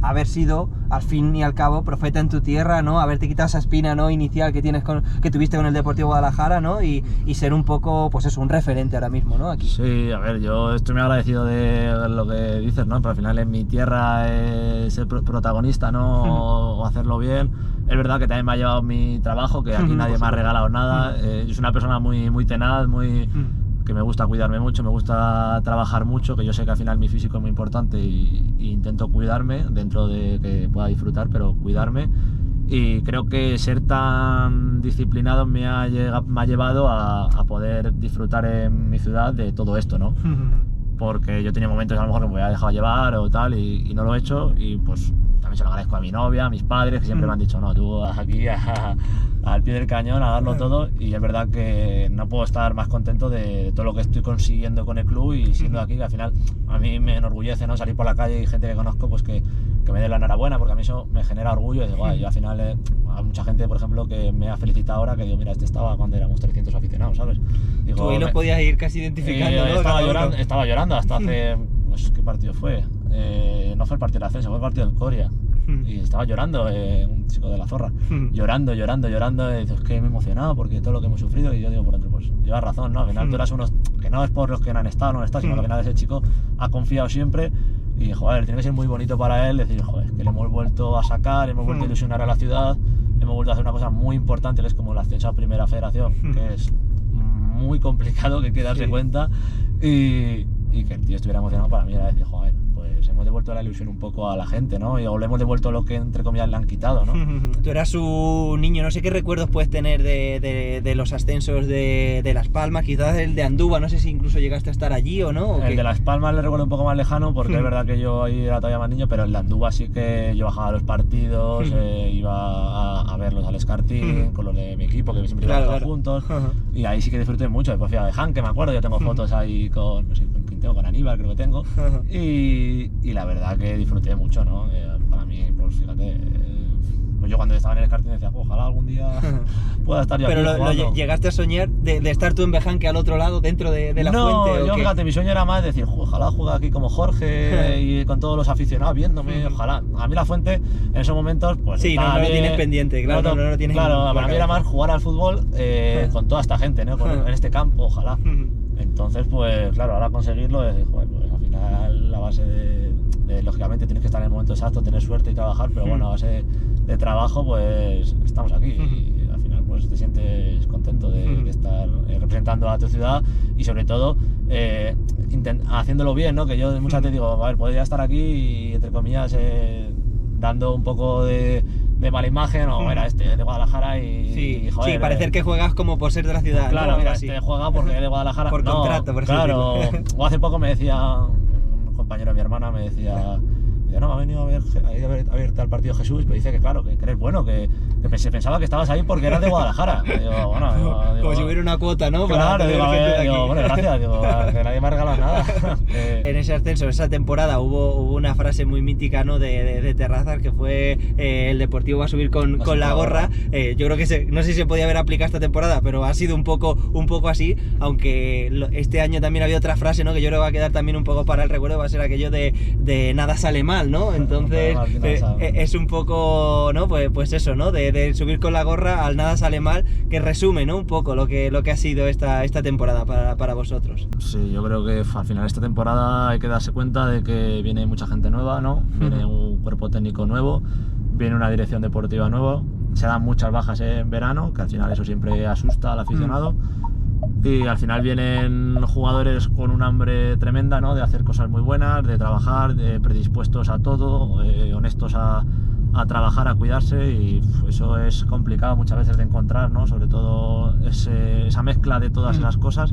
haber sido, al fin y al cabo, profeta en tu tierra, ¿no? Haberte quitado esa espina, ¿no? Inicial que tuviste con el Deportivo Guadalajara, ¿no? Y ser un poco, pues eso, un referente ahora mismo, ¿no? Aquí. Sí, a ver, yo estoy muy agradecido de lo que dices, ¿no? Pero al final en mi tierra ser protagonista, ¿no? O hacerlo bien. Es verdad que también me ha llevado mi trabajo, que aquí nadie me ha regalado nada. Yo soy una persona muy tenaz, que me gusta cuidarme mucho, me gusta trabajar mucho, que yo sé que al final mi físico es muy importante y intento cuidarme dentro de que pueda disfrutar, pero cuidarme. Y creo que ser tan disciplinado me ha llevado a poder disfrutar en mi ciudad de todo esto, ¿no? Porque yo tenía momentos a lo mejor que me había dejado llevar o tal y no lo he hecho, y pues también se lo agradezco a mi novia, a mis padres, que siempre me han dicho, no, tú aquí al pie del cañón a darlo todo, y es verdad que no puedo estar más contento de todo lo que estoy consiguiendo con el club y siendo aquí, que al final a mí me enorgullece, ¿no? Salir por la calle y gente que conozco pues que me dé la enhorabuena, porque a mí eso me genera orgullo y digo, yo al final hay mucha gente, por ejemplo, que me ha felicitado ahora, que digo, mira, este estaba cuando éramos 300 aficionados, ¿sabes? Digo, tú ahí lo podías ir casi identificando, ¿no? Estaba llorando hasta hace, pues, ¿qué partido fue? No fue el partido de ascenso, fue el partido del Coria. Y estaba llorando, un chico de la Zorra, llorando, y dices, es que me he emocionado porque todo lo que hemos sufrido, y yo digo por dentro, pues llevas razón, ¿no? Al final tú eras unos, que no es por los que no han estado, sino que al final ese chico ha confiado siempre, y joder, tiene que ser muy bonito para él decir, joder, que le hemos vuelto a sacar, hemos vuelto a ilusionar a la ciudad, hemos vuelto a hacer una cosa muy importante, que es como el ascenso a Primera Federación, que es muy complicado, que hay que darse cuenta, y que el tío estuviera emocionado, para mí era decir, joder, pues hemos devuelto devuelto la ilusión un poco a la gente, ¿no? O le hemos devuelto lo que entre comillas le han quitado, ¿no? Tú eras un niño, no sé qué recuerdos puedes tener de los ascensos de Las Palmas, quizás el de Andúba, no sé si incluso llegaste a estar allí o no. ¿O el qué? de Las Palmas le recuerdo un poco más lejano porque es verdad que yo ahí era todavía más niño, pero el de Andúba sí que yo bajaba a los partidos, iba a verlos al Escartín con los de mi equipo, que siempre íbamos todos juntos, y ahí sí que disfruté mucho. Después fui a Bejan, que me acuerdo, yo tengo fotos ahí con, no sé, con Quinteo, con Aníbal creo que tengo, y la verdad que disfruté mucho, ¿no? Para mí, pues fíjate, pues yo cuando estaba en el Escartín decía, ojalá algún día pueda estar yo Pero aquí jugando. ¿llegaste a soñar de estar tú en Bejan, que al otro lado, dentro de la fuente? No, yo fíjate, mi sueño era más decir, ojalá juegue aquí como Jorge y con todos los aficionados viéndome, ojalá. A mí la fuente en esos momentos, pues sí, no lo tienes pendiente, claro, no lo tienes. Claro, para mí era más jugar al fútbol con toda esta gente, ¿no? En este campo, ojalá. Entonces, pues claro, ahora conseguirlo es, joder, pues al final la base de lógicamente tienes que estar en el momento exacto, tener suerte y trabajar, pero bueno, a base de trabajo, pues estamos aquí y al final pues te sientes contento de estar representando a tu ciudad y sobre todo haciéndolo bien, ¿no? Que yo muchas veces digo, a ver, podría estar aquí y entre comillas dando un poco de mala imagen, o era de Guadalajara y joder, sí, parecer que juegas como por ser de la ciudad. Claro, ¿no? mira, juega porque es de Guadalajara. Por contrato, por ejemplo. Claro, o hace poco me decía un compañero de mi hermana, me decía, no, me ha venido a ver al partido Jesús, pero dice que claro, que eres bueno, que se pensaba que estabas ahí porque eras de Guadalajara. Digo, bueno, digo, como si hubiera una cuota, ¿no? Claro, digo, bueno, gracias, que nadie me ha regalado nada. En ese ascenso, esa temporada, hubo una frase muy mítica, ¿no? de Terrazas, que fue el Deportivo va a subir con la gorra. Yo creo que no sé si se podía haber aplicado esta temporada, pero ha sido un poco así, aunque este año también había otra frase, ¿no? Que yo creo que va a quedar también un poco para el recuerdo, va a ser aquello de nada sale mal, ¿no? Entonces es un poco, ¿no? Pues eso, ¿no? De subir con la gorra al nada sale mal, que resume, ¿no? Un poco lo que ha sido esta temporada para vosotros. Sí, yo creo que al final esta temporada hay que darse cuenta de que viene mucha gente nueva, ¿no? Viene un cuerpo técnico nuevo, viene una dirección deportiva nueva, se dan muchas bajas en verano, que al final eso siempre asusta al aficionado. Y al final vienen jugadores con un hambre tremenda, ¿no? De hacer cosas muy buenas, de trabajar, de predispuestos a todo, honestos a trabajar, a cuidarse, y eso es complicado muchas veces de encontrar, ¿no? Sobre todo esa mezcla de todas esas cosas.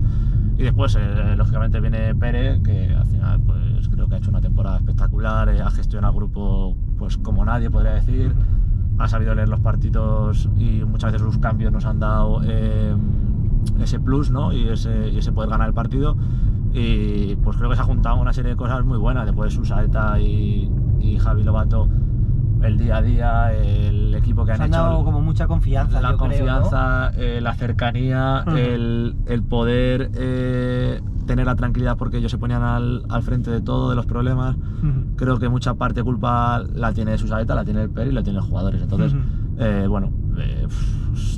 Y después, lógicamente, viene Pere, que al final pues creo que ha hecho una temporada espectacular, ha gestionado el grupo pues como nadie, podría decir. Ha sabido leer los partidos y muchas veces sus cambios nos han dado ese plus, ¿no? y ese poder ganar el partido, y pues creo que se ha juntado una serie de cosas muy buenas. Después Susaeta y Javi Lobato, el día a día, el equipo que han hecho, dado como mucha confianza, la confianza, creo, ¿no? La cercanía, el poder tener la tranquilidad porque ellos se ponían al frente de todo, de los problemas. Creo que mucha parte culpa la tiene Susaeta, la tiene el Pere y la tienen los jugadores. Entonces, bueno,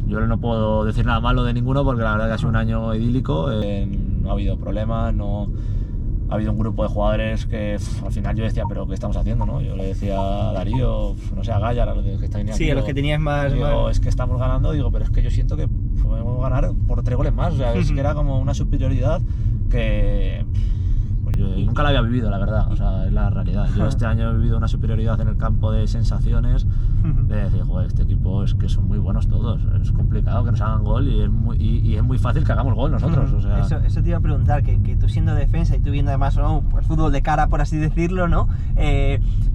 yo no puedo decir nada malo de ninguno porque la verdad que ha sido un año idílico, no ha habido problemas, no ha habido un grupo de jugadores que al final yo decía, pero ¿qué estamos haciendo, no? Yo le decía a Darío, no sé, a Gaya, a los que estáis aquí. Sí, a los que tenías más. Digo, es que estamos ganando, digo, pero es que yo siento que podemos ganar por 3 goles más. O sea, es que era como una superioridad que pues yo nunca la había vivido, la verdad. O sea, es la realidad. Yo este año he vivido una superioridad en el campo de sensaciones, de decir, joder, este equipo es que son muy buenos todos. Es complicado que nos hagan gol y es muy fácil que hagamos gol nosotros. O sea, eso te iba a preguntar, que tú siendo defensa y tú viendo además, ¿no? Pues fútbol de cara, por así decirlo, ¿no?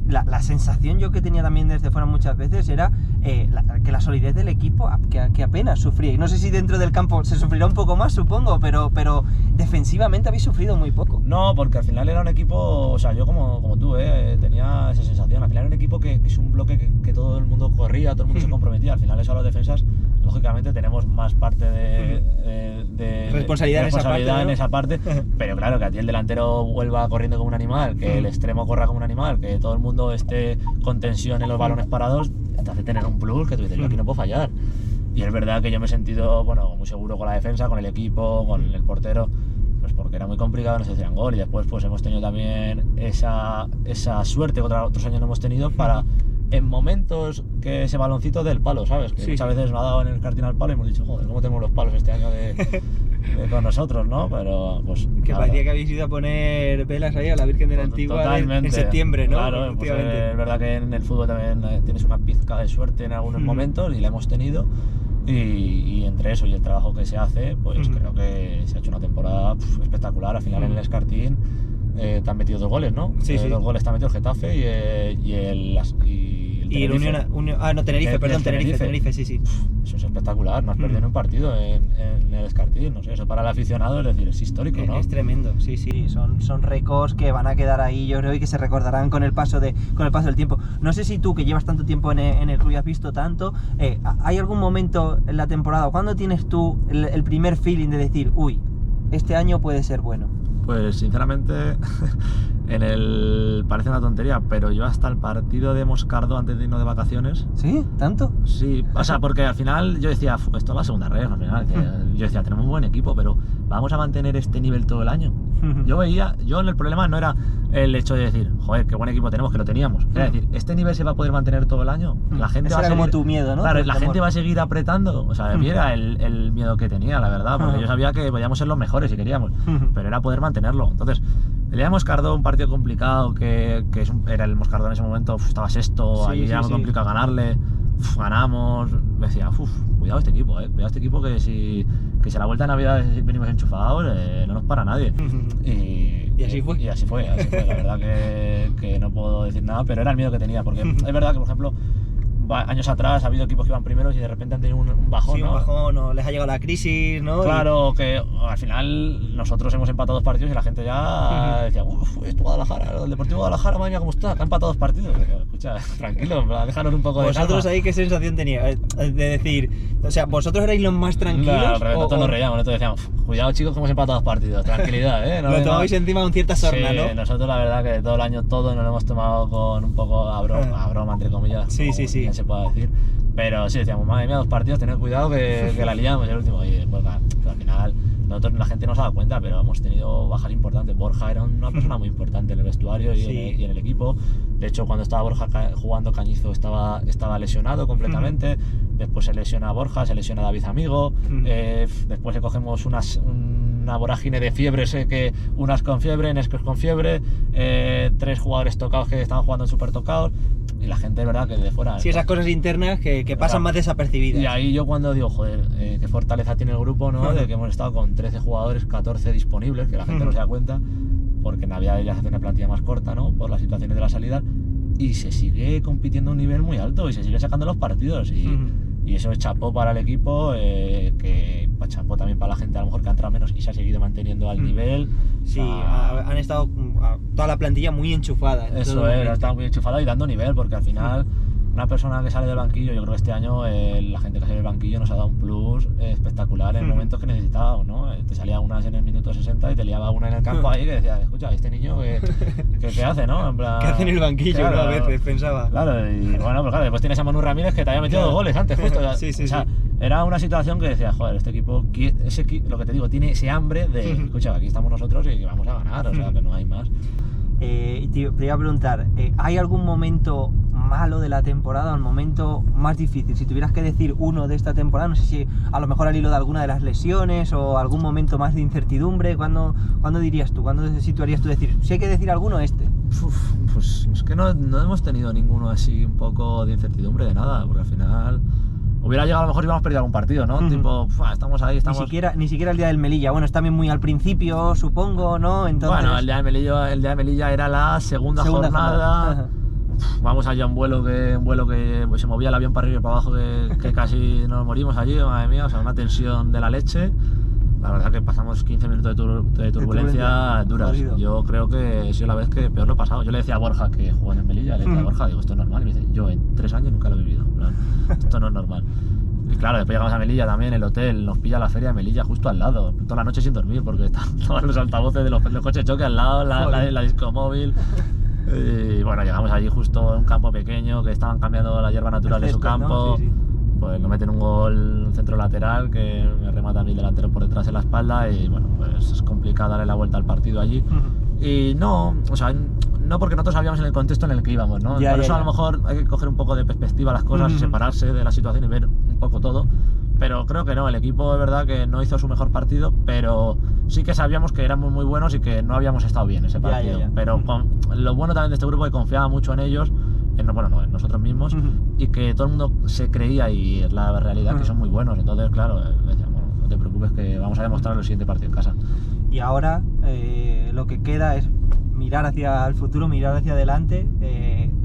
La sensación yo que tenía también desde fuera muchas veces era que la solidez del equipo que apenas sufría. Y no sé si dentro del campo se sufrirá un poco más, supongo, pero defensivamente habéis sufrido muy poco. No, porque al final era un equipo, o sea, yo como tú, tenía esa sensación. Al final era un equipo que es un bloque que todo el mundo corría, todo el mundo se comprometía. Al final eso a los defensas, lógicamente, tenemos más parte de responsabilidad en esa parte, pero claro, que a ti el delantero vuelva corriendo como un animal, que el extremo corra como un animal, que todo el mundo esté con tensión en los balones parados, te hace tener un plus que tú dices, yo aquí no puedo fallar. Y es verdad que yo me he sentido, bueno, muy seguro con la defensa, con el equipo, con el portero, pues porque era muy complicado, no se hacían gol. Y después pues hemos tenido también esa suerte que otros años no hemos tenido para, en momentos, que ese baloncito del palo, ¿sabes? Que muchas veces nos ha dado en el Escartín al palo y hemos dicho, joder, ¿cómo tenemos los palos este año con nosotros, ¿no? Pero pues... Que nada. parecía que habéis ido a poner velas ahí a la Virgen de la Antigua Totalmente. en septiembre, ¿no? Claro, pues es verdad que en el fútbol también tienes una pizca de suerte en algunos momentos y la hemos tenido. Y entre eso y el trabajo que se hace, pues creo que se ha hecho una temporada espectacular. Al final en el Escartín te han metido 2 goles, ¿no? Sí, sí. 2 goles te ha metido el Getafe y el Tenerife, sí. Eso es espectacular, no has perdido ni un partido en el Escartín, no sé, eso para el aficionado es decir, es histórico, ¿no? Es tremendo, sí, son récords que van a quedar ahí, yo creo, y que se recordarán con el paso del tiempo. No sé si tú, que llevas tanto tiempo en el club y has visto tanto, ¿hay algún momento en la temporada, cuándo tienes tú el primer feeling de decir, uy, este año puede ser bueno? Pues sinceramente, parece una tontería, pero yo hasta el partido de Moscardo antes de irnos de vacaciones... ¿Sí? ¿Tanto? Sí, o sea, porque al final yo decía, esto es la segunda red, al final, yo decía, tenemos un buen equipo, pero ¿vamos a mantener este nivel todo el año? Yo el problema no era el hecho de decir, joder, qué buen equipo tenemos, que lo teníamos. Era decir, ¿este nivel se va a poder mantener todo el año? La gente Ese va a era seguir... como tu miedo, ¿no? Claro, Tu la temor. gente va a seguir apretando. O sea, era el miedo que tenía, la verdad, porque yo sabía que podíamos ser los mejores si queríamos, pero era poder mantenerlo. Entonces, el día de Moscardó, un partido complicado, era el Moscardó en ese momento, estaba sexto, ahí era muy complicado ganarle. Ganamos, decía, cuidado este equipo, cuidado este equipo que si a la vuelta de Navidad venimos enchufados, no nos para nadie. Y así fue. Y así fue, la verdad que no puedo decir nada, pero era el miedo que tenía, porque es verdad que, por ejemplo, años atrás ha habido equipos que iban primeros y de repente han tenido un bajón, sí, ¿no? un bajón, o les ha llegado la crisis, ¿no? Claro, que al final nosotros hemos empatado 2 partidos y la gente ya decía, esto Guadalajara, el Deportivo Guadalajara, madre mía, ¿cómo está? Que ha empatado 2 partidos. Escucha, tranquilo, déjanos un poco de calma. ¿Vosotros ahí qué sensación teníais? De decir, o sea, ¿vosotros erais los más tranquilos? No, al revés, nosotros nos reíamos, nosotros decíamos, cuidado chicos que hemos empatado 2 partidos, tranquilidad, Lo tomabais encima con cierta sorna, sí, ¿no? Nosotros la verdad que todo el año nos lo hemos tomado con un poco a broma, entre comillas, Sí. bien se puede decir. Pero sí, decíamos, madre mía, 2 partidos, tened cuidado que la liamos el último. Y después, pues, al final, la gente no se ha dado cuenta, pero hemos tenido bajas importantes. Borja era una persona muy importante en el vestuario y en el equipo. De hecho, cuando estaba Borja jugando, Cañizo estaba lesionado completamente. Después se lesiona Borja, se lesiona David Amigo. Después le cogemos una vorágine de fiebres, unas con fiebre, Nescos con fiebre, 3 jugadores tocados que estaban jugando en súper tocados. Y la gente, de verdad, que de fuera... Sí, esas cosas internas que pasan más desapercibidas. Y ahí yo cuando digo, joder, qué fortaleza tiene el grupo, ¿no? De que hemos estado con 13 jugadores, 14 disponibles, que la gente no se da cuenta, porque en Navidad ya se hace una plantilla más corta, ¿no? Por las situaciones de la salida, y se sigue compitiendo a un nivel muy alto, y se sigue sacando los partidos, y eso es chapó para el equipo, que chapó también para la gente a lo mejor que ha entrado menos y se ha seguido manteniendo al nivel. Sí, han estado toda la plantilla muy enchufada. Eso es, ha estado muy enchufada y dando nivel, porque al final una persona que sale del banquillo, yo creo que este año la gente que sale del banquillo nos ha dado un plus espectacular en momentos que necesitábamos, ¿no? Te salía unas en el minuto 60 y te liaba una en el campo ahí que decía, escucha, este niño ¿qué hace, no? En plan, ¿qué hace en el banquillo, claro, ¿no? A veces pensaba. Claro, y bueno, pues claro, después tienes a Manu Ramírez que te había metido 2 goles antes, justo. Sí. Era una situación que decía, joder, este equipo, lo que te digo, tiene ese hambre de, escucha, aquí estamos nosotros y vamos a ganar, o sea, que no hay más. Te iba a preguntar, ¿hay algún momento malo de la temporada, un momento más difícil? Si tuvieras que decir uno de esta temporada, no sé si a lo mejor al hilo de alguna de las lesiones o algún momento más de incertidumbre, ¿cuándo dirías tú? ¿Cuándo situarías tú decir, si hay que decir alguno, este? Pues es que no hemos tenido ninguno así un poco de incertidumbre de nada, porque al final... Hubiera llegado, a lo mejor íbamos perdido algún partido, ¿no? Tipo, estamos ahí, estamos... Ni siquiera el día del Melilla. Bueno, es también muy al principio, supongo, ¿no? Entonces... Bueno, el día de Melilla era la segunda jornada. Vamos allá a un vuelo que se movía el avión para arriba y para abajo, que casi nos morimos allí, madre mía, o sea, una tensión de la leche. La verdad que pasamos 15 minutos de turbulencia duras. Jodido. Yo creo que ha sido la vez que peor lo he pasado. Yo le decía a Borja, que juega en el Melilla, le decía a Borja, digo, esto es normal. Y me dice, yo en 3 años nunca lo he vivido. En plan, esto no es normal. Y claro, después llegamos a Melilla también, el hotel, nos pilla la feria de Melilla justo al lado. Toda la noche sin dormir, porque están todos los altavoces de los coches de choque al lado, la disco móvil. Y bueno, llegamos allí justo en un campo pequeño, que estaban cambiando la hierba natural de su campo. ¿no? Sí. Pues nos meten un gol, un centro lateral que me remata a mí el delantero por detrás en la espalda y bueno, pues es complicado darle la vuelta al partido allí. Y no, o sea, no porque nosotros sabíamos en el contexto en el que íbamos, ¿no? Por eso a lo mejor hay que coger un poco de perspectiva las cosas y separarse de la situación y ver un poco todo. pero creo que no, el equipo es verdad que no hizo su mejor partido, pero sí que sabíamos que éramos muy buenos y que no habíamos estado bien ese partido. Ya. Pero lo bueno también de este grupo es que confiaba mucho en ellos, en nosotros mismos, y que todo el mundo se creía, y es la realidad, que son muy buenos. Entonces, claro, decíamos, no te preocupes que vamos a demostrar el siguiente partido en casa. Y ahora lo que queda es mirar hacia el futuro, mirar hacia adelante.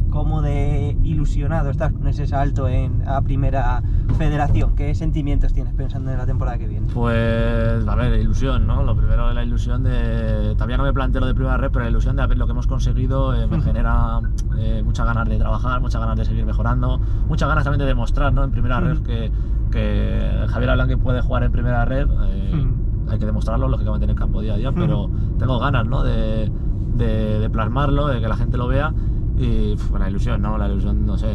¿Cómo de ilusionado estás con ese salto a Primera Federación? ¿Qué sentimientos tienes pensando en la temporada que viene? Pues, a ver, ilusión, ¿no? Lo primero es la ilusión de... Todavía no me planteo lo de Primera Red, pero la ilusión de ver lo que hemos conseguido me genera muchas ganas de trabajar, muchas ganas de seguir mejorando, muchas ganas también de demostrar, ¿no? En Primera Red que Javier Ablanque puede jugar en Primera Red. Hay que demostrarlo, lógicamente, en el campo día a día, pero tengo ganas, ¿no? de plasmarlo, de que la gente lo vea. Y la ilusión, ¿no? La ilusión, no sé,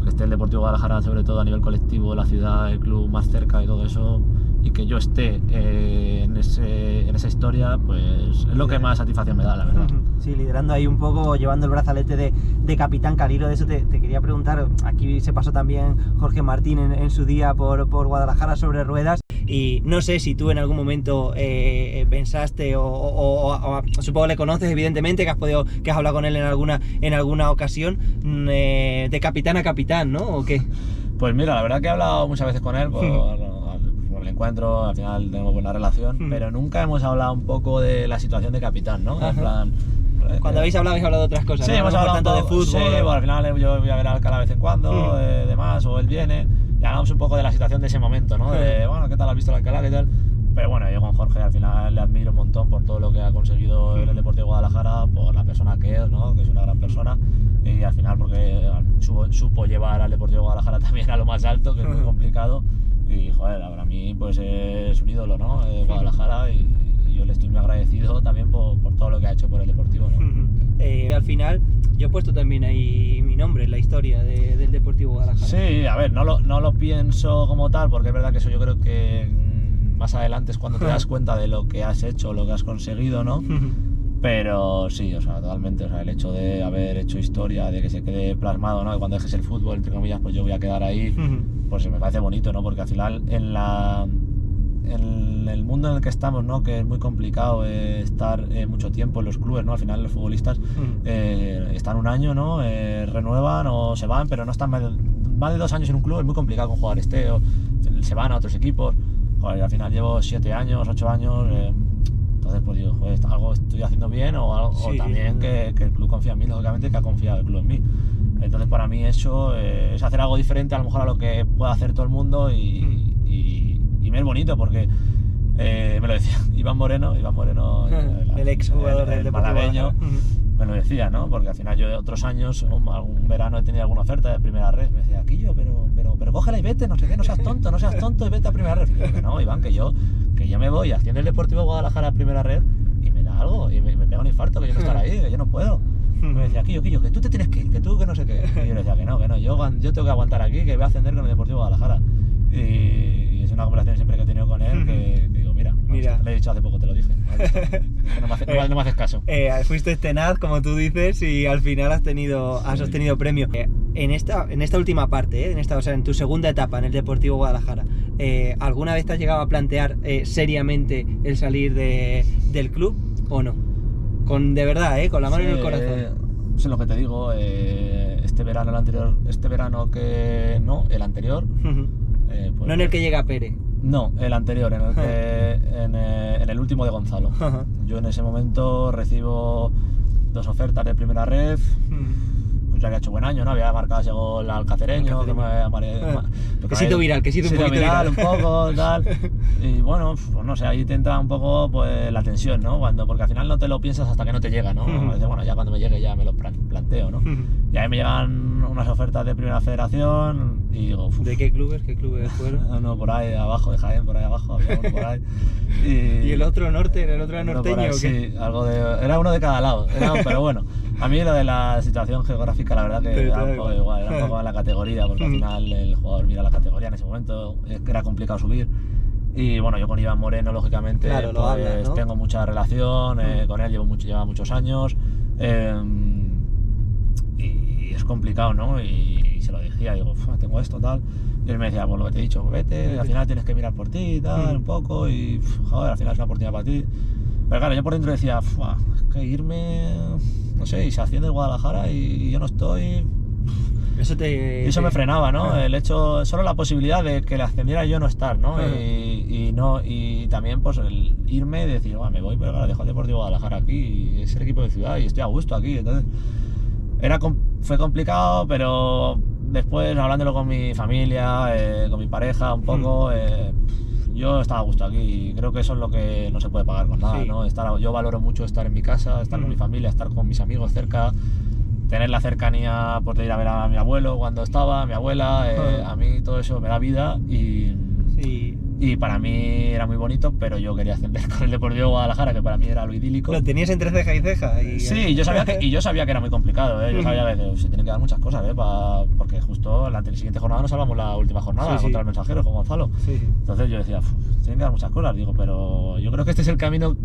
que esté el Deportivo Guadalajara, sobre todo a nivel colectivo, la ciudad, el club más cerca y todo eso, y que yo esté en esa historia, pues es lo que más satisfacción me da, la verdad. Sí, liderando ahí un poco, llevando el brazalete de capitán. Caliro, de eso te quería preguntar. Aquí se pasó también Jorge Martín en su día por Guadalajara sobre ruedas, y no sé si tú en algún momento pensaste o supongo le conoces, evidentemente, que has hablado con él en alguna ocasión, de capitán a capitán, ¿no? ¿O qué? Pues mira, la verdad que he hablado muchas veces con él por el encuentro, al final tenemos buena relación, pero nunca hemos hablado un poco de la situación de capitán, ¿no? En plan... Cuando habéis hablado de otras cosas, sí, ¿no? hemos hablado tanto de fútbol. Sí, bueno, al final yo voy a ver a Alcalá de vez en cuando, demás, o él viene, y hablamos un poco de la situación de ese momento, ¿no? De, bueno, ¿qué tal has visto el Alcalá? ¿Qué tal? Pero bueno, yo con Jorge al final le admiro un montón por todo lo que ha conseguido en el Deportivo Guadalajara, por la persona que es, ¿no? Que es una gran persona, y al final porque supo llevar al Deportivo Guadalajara también a lo más alto, que es muy complicado, y joder, para mí pues es un ídolo, ¿no? De Guadalajara, y yo le estoy muy agradecido también por todo lo que ha hecho por el Deportivo, ¿no? Al final yo he puesto también ahí mi nombre en la historia del Deportivo Guadalajara. Sí, a ver, no lo pienso como tal, porque es verdad que eso yo creo que más adelante es cuando te das cuenta de lo que has hecho, lo que has conseguido, ¿no? Pero sí, o sea, totalmente, o sea, el hecho de haber hecho historia, de que se quede plasmado, ¿no? Que cuando dejes el fútbol, entre comillas, pues yo voy a quedar ahí, pues me parece bonito, ¿no? Porque al final en el mundo en el que estamos, ¿no? Que es muy complicado estar mucho tiempo en los clubes, ¿no? Al final los futbolistas están un año, ¿no? Renuevan o se van, pero no están más de 2 años en un club, es muy complicado con jugar o se van a otros equipos. Joder, al final llevo 7 años, 8 años, entonces pues digo, joder, algo estoy haciendo bien o también que el club confía en mí, lógicamente, que ha confiado el club en mí. Entonces para mí eso es hacer algo diferente a lo mejor a lo que pueda hacer todo el mundo, y me es bonito porque me lo decía Iván Moreno, el ex jugador del Deportivo malagueño, me lo decía, ¿no? Porque al final yo de otros años, algún verano he tenido alguna oferta de Primera Red, me decía, Quillo, pero cógela y vete, no sé qué, no seas tonto y vete a Primera Red. Y yo, que no, Iván, que yo me voy haciendo el Deportivo Guadalajara a Primera Red y me da algo, y me pega un infarto que yo no estar ahí, que yo no puedo. Me decía, Quillo, que tú te tienes que ir, que tú que no sé qué. Y yo le decía, que no, yo tengo que aguantar aquí, que voy a ascender con el Deportivo Guadalajara. Y es una conversación siempre que he tenido con él, que digo, mira, le he dicho hace poco, te lo dije, no me haces caso. Fuiste tenaz, como tú dices, y al final has obtenido premio. En esta última parte, o sea, en tu segunda etapa en el Deportivo Guadalajara, ¿alguna vez te has llegado a plantear seriamente el salir del club o no? De verdad, con la mano en el corazón. Sé lo que te digo, este verano que no, el anterior. Pues, no en el que llega Pérez. No, el anterior, en el último de Gonzalo. Yo en ese momento recibo 2 ofertas de Primera Red. Pues ya había hecho buen año, ¿no? Había marcado ese gol al Cacereño. Quesito viral, un poquito viral. Un poco, tal. Y bueno, pues no sé, ahí te entra un poco pues la tensión, ¿no? Porque al final no te lo piensas hasta que no te llega, ¿no? Dices, bueno, ya cuando me llegue ya me lo planteo, ¿no? Y ahí me llegan unas ofertas de Primera Federación y digo... Uf. ¿De qué clubes fueron? Uno por ahí abajo, de Jaén, por ahí abajo, había uno por ahí. ¿Y el otro norte? ¿El otro era norteño ahí, o qué? Sí, era uno de cada lado, pero bueno. A mí lo de la situación geográfica, la verdad que era un poco igual, era un poco la categoría, porque al final el jugador mira la categoría en ese momento, es que era complicado subir. Y bueno, yo con Iván Moreno, lógicamente, claro, pues, hablas, ¿no? Tengo mucha relación, con él lleva muchos años. Y es complicado, ¿no? Y se lo decía, digo, tengo esto, tal. Y él me decía, pues lo que te he dicho, vete, al final tienes que mirar por ti, tal, un poco, y joder, al final es una oportunidad para ti. Pero claro, yo por dentro decía, es que irme, no sé, y se asciende el Guadalajara y yo no estoy... Eso me frenaba, ¿no? El hecho, solo la posibilidad de que le ascendiera y yo no estar, ¿no? Y también pues el irme y decir, me voy, pero claro, dejo el Deportivo Guadalajara aquí, y es el equipo de ciudad y estoy a gusto aquí. Entonces, fue complicado, pero después hablándolo con mi familia, con mi pareja un poco, yo estaba a gusto aquí y creo que eso es lo que no se puede pagar con nada, ¿no? Yo valoro mucho estar en mi casa, estar con mi familia, estar con mis amigos cerca, tener la cercanía, por ir a ver a mi abuelo cuando estaba, a mi abuela, a mí todo eso me da vida y para mí era muy bonito, pero yo quería ascender con el Deportivo Guadalajara, que para mí era lo idílico. Lo tenías entre ceja y ceja. Sí, yo sabía que era muy complicado, yo sabía que se tienen que dar muchas cosas, porque justo la siguiente jornada nos salvamos la última jornada contra el Mensajero con Gonzalo. Entonces yo decía, se tienen que dar muchas cosas, digo, pero yo creo que este es el camino,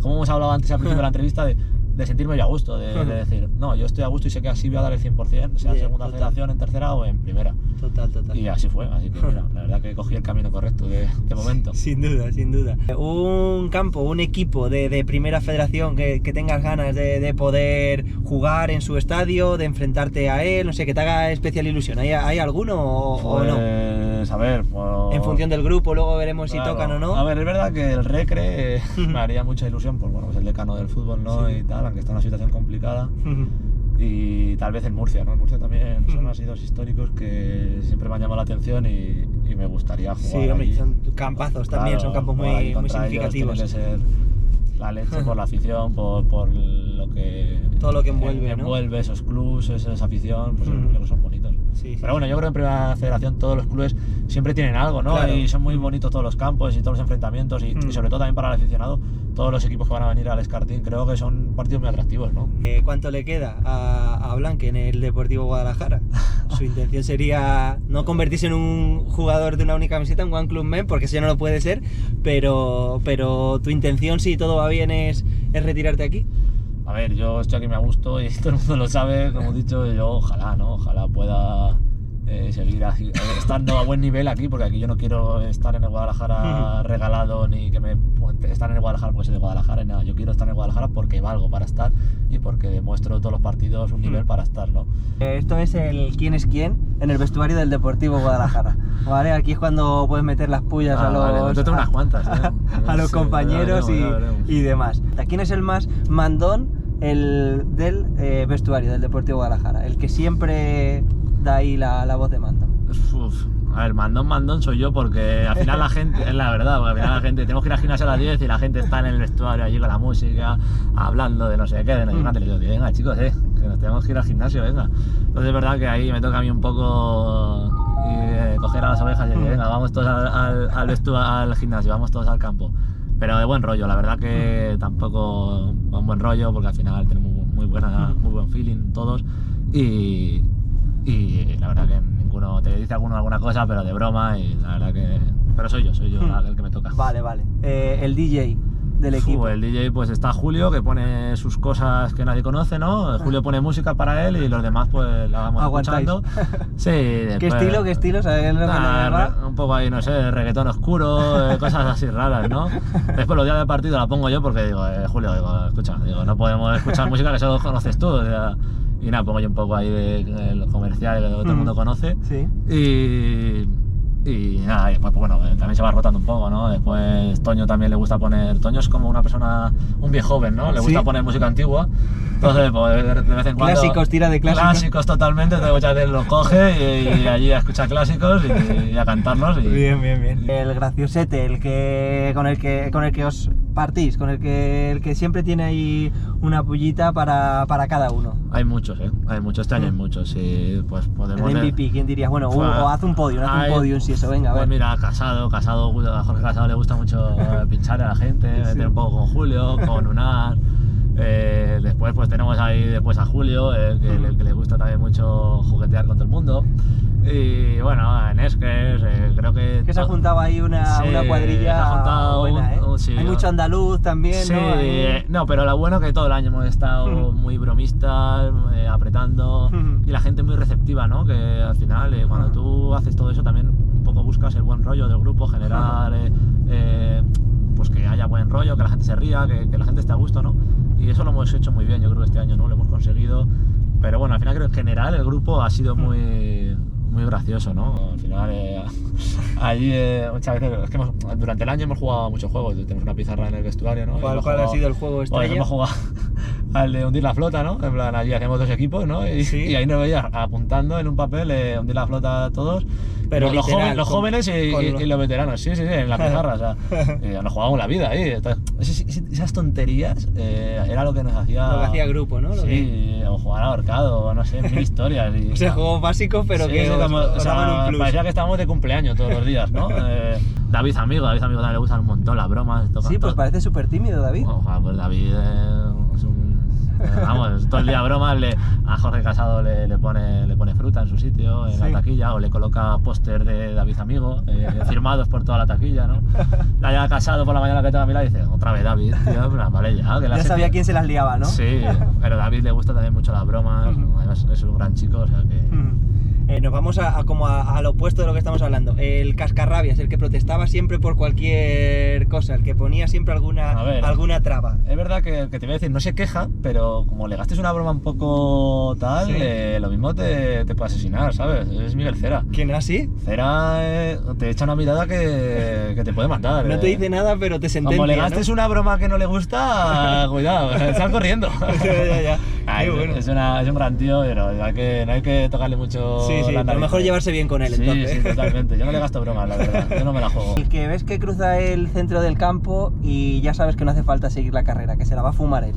como hemos hablado antes al principio de la entrevista, de sentirme yo a gusto, de decir, no, yo estoy a gusto y sé que así voy a dar el 100%, sea en segunda federación, en tercera o en primera. Total. Y así fue, así que mira, la verdad que cogí el camino correcto de momento. Sin duda. Un campo, un equipo de primera federación que tengas ganas de poder jugar en su estadio, de enfrentarte a él, no sé, que te haga especial ilusión. ¿Hay alguno o no? A ver, pues... En función del grupo, luego veremos si tocan o no. A ver, es verdad que el Recre me haría mucha ilusión, pues bueno, es el decano del fútbol, ¿no? Y tal, aunque está en una situación complicada. Y tal vez en Murcia, ¿no? En Murcia también son así dos históricos que siempre me han llamado la atención y me gustaría jugar. Sí, hombre, allí. Son campazos también, son campos muy significativos. Tiene que ser la leche por la afición, por lo que... Todo lo que envuelve, ¿no? Envuelve esos clubes, esa afición, pues creo que son bonitos. Pero bueno, yo creo que en Primera Federación todos los clubes siempre tienen algo, ¿no? Claro. Y son muy bonitos todos los campos y todos los enfrentamientos y sobre todo también para el aficionado, todos los equipos que van a venir al Escartín, creo que son partidos muy atractivos, ¿no? ¿Cuánto le queda a Blanque en el Deportivo Guadalajara? Su intención sería no convertirse en un jugador de una única camiseta, un One Club Men, porque eso ya no lo puede ser, pero tu intención, si todo va bien, es retirarte aquí. A ver, yo estoy aquí me a gusto y todo el mundo lo sabe, como he dicho, yo ojalá pueda seguir estando a buen nivel aquí, porque aquí yo no quiero estar en el Guadalajara regalado, ni que estar en el Guadalajara porque soy de Guadalajara, nada, yo quiero estar en el Guadalajara porque valgo para estar y porque demuestro todos los partidos un nivel para estar, ¿no? Esto es el quién es quién en el vestuario del Deportivo Guadalajara, ¿vale? Aquí es cuando puedes meter las pullas a los... Vale, yo tengo unas cuantas, a los compañeros ya veremos. y demás. ¿Quién es el más mandón del vestuario del Deportivo Guadalajara? El que siempre da ahí la voz de mando. A ver, mandón soy yo, porque al final la gente, es la verdad, porque al final la gente, tenemos que ir al gimnasio a las 10 y la gente está en el vestuario allí con la música, hablando de no sé qué, de no sé qué, y yo digo, venga chicos, que nos tenemos que ir al gimnasio, venga. Entonces es verdad que ahí me toca a mí un poco coger a las ovejas y decir, venga, vamos todos al gimnasio, vamos todos al campo. Pero de buen rollo, la verdad que tampoco un buen rollo, porque al final tenemos muy buen feeling todos y la verdad que ninguno te dice alguna cosa, pero de broma, y la verdad que... Pero soy yo el que me toca. Vale. El DJ del equipo. El DJ, pues está Julio, que pone sus cosas que nadie conoce, ¿no? Julio pone música para él y los demás pues la vamos escuchando. Sí, después, ¿Qué estilo? ¿Sabes lo que un poco ahí, no sé, reggaetón oscuro, cosas así raras, ¿no? Después los días de partido la pongo yo porque digo, Julio, escucha, no podemos escuchar música que solo conoces tú, o sea, y nada, pongo yo un poco ahí de los comerciales que todo el mundo conoce. Sí. Y nada, y después pues bueno, también se va rotando un poco, ¿no? Después Toño también le gusta poner... Toño es como una persona, un viejo joven, ¿no? Le gusta poner música antigua. Entonces, pues de vez en cuando... Clásicos, tira de clásicos. Clásicos totalmente, entonces muchas veces los coge y allí a escuchar clásicos y a cantarlos. Bien. El graciosete, con el que os partís, el que siempre tiene ahí una pullita para cada uno. Hay muchos, hay muchos, este año hay muchos, sí, pues podemos... El MVP, ¿quién dirías? Bueno, o haz un podio en sí, eso, venga, a ver. Pues mira, Casado, a Jorge Casado le gusta mucho pinchar a la gente, meter un poco con Julio, con Unar. Después pues tenemos ahí a Julio, que le gusta también mucho juguetear con todo el mundo. Y bueno, en Esques, creo que... Que se ha juntado ahí una cuadrilla se ha juntado buena, ¿eh? Sí, hay mucho andaluz también, sí, ¿no? no, pero lo bueno que todo el año hemos estado muy bromistas, apretando, y la gente muy receptiva, ¿no? Que al final, cuando tú haces todo eso, también un poco buscas el buen rollo del grupo, generar... pues que haya buen rollo, que la gente se ría, que la gente esté a gusto, ¿no? Y eso lo hemos hecho muy bien, yo creo que este año, ¿no? Lo hemos conseguido. Pero bueno, al final creo que en general el grupo ha sido muy gracioso, ¿no? Al final, allí muchas veces, es que durante el año hemos jugado muchos juegos, tenemos una pizarra en el vestuario, ¿no? ¿Cuál ha sido el juego estrella? Pues hemos jugado al de hundir la flota, ¿no? En plan, allí hacemos 2 equipos, ¿no? Y ahí nos veías apuntando en un papel, hundir la flota a todos. Pero los jóvenes y los... los veteranos, sí, en la pizarra, o sea, nos jugábamos la vida ahí. Entonces, esas tonterías era lo que nos hacía... Lo que hacía grupo, ¿no? O jugar ahorcado, no sé, 1000 historias. O sea, juegos básicos, pero que os daban un plus. Parecía que estábamos de cumpleaños todos los días, ¿no? David amigo también le gustan un montón las bromas. Sí, pues parece súper tímido, David. Ojalá, pues David es un... vamos, todo el día bromas, a Jorge Casado le pone fruta en su sitio, en la taquilla, o le coloca póster de David amigo, firmados por toda la taquilla, ¿no? La haya Casado por la mañana que tengo a mi lado y dice, otra vez David, tío, vale ya. Que ya sabía quién se las liaba, ¿no? Sí, pero a David le gusta también mucho las bromas, además es un gran chico, o sea que... Nos vamos como al opuesto de lo que estamos hablando. El cascarrabias, el que protestaba siempre por cualquier cosa, el que ponía siempre alguna traba. Es verdad que te voy a decir, no se queja, pero como le gastes una broma un poco tal, lo mismo te puede asesinar, ¿sabes? Es Miguel Cera. ¿Quién es así? Cera te echa una mirada que te puede matar. No te dice nada, pero te sentencia. Como le gastes una broma que no le gusta, cuidado, sal corriendo. ya. Ay, bueno. Es un gran tío, pero no hay que tocarle mucho. Sí, a lo mejor llevarse bien con él, entonces. Sí, totalmente. Yo no le gasto bromas, la verdad. Yo no me la juego. El que ves que cruza el centro del campo y ya sabes que no hace falta seguir la carrera, que se la va a fumar él.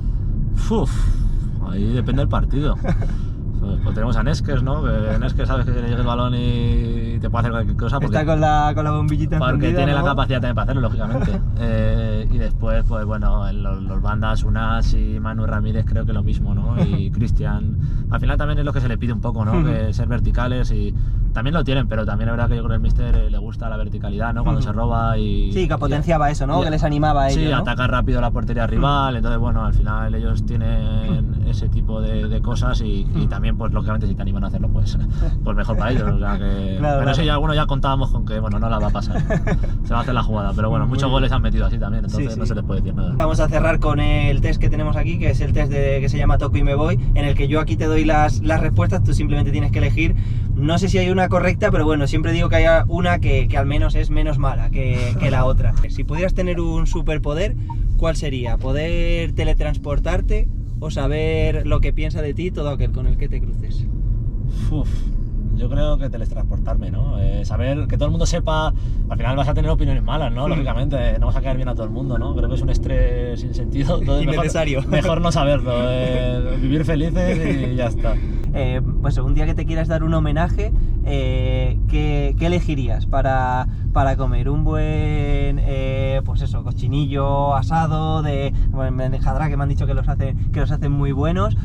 Ahí depende del partido. Pues tenemos a Neskes, ¿no? Que Neskes sabes que se le llega el balón y te puede hacer cualquier cosa. Porque, está con la bombillita encendida, porque tiene ¿no? la capacidad también para hacerlo, lógicamente. Y después, pues bueno, en los bandas, Unas y Manu Ramírez creo que lo mismo, ¿no? Y Cristian. Al final también es lo que se le pide un poco, ¿no? Que ser verticales y también lo tienen, pero también es verdad que yo creo que el míster le gusta la verticalidad, ¿no? Cuando se roba y... Sí, que potenciaba eso, ¿no? Que les animaba a ellos, sí, ¿no? atacar rápido a la portería rival, entonces bueno, al final ellos tienen ese tipo de cosas y también, pues lógicamente, si te animan a hacerlo, pues mejor para ellos, o sea que... Claro, pero sí, algunos ya contábamos con que, bueno, no la va a pasar, se va a hacer la jugada, pero bueno, muchos goles han metido así también, entonces no se les puede decir nada. Vamos a cerrar con el test que tenemos aquí, que es el test que se llama Toco y me voy, en el que yo aquí te doy las respuestas, tú simplemente tienes que elegir. No sé si hay una correcta, pero bueno, siempre digo que haya una que al menos es menos mala que la otra. Si pudieras tener un superpoder, ¿cuál sería? ¿Poder teletransportarte o saber lo que piensa de ti todo aquel con el que te cruces? Yo creo que teletransportarme, ¿no? Saber que todo el mundo sepa, al final vas a tener opiniones malas, ¿no? Lógicamente, no vas a caer bien a todo el mundo, ¿no? Creo que es un estrés sin sentido. Innecesario. Mejor no saberlo, vivir felices y ya está. Pues un día que te quieras dar un homenaje, ¿qué elegirías para comer? Un buen, pues eso, cochinillo asado, mendejadra, que me han dicho que los hacen muy buenos,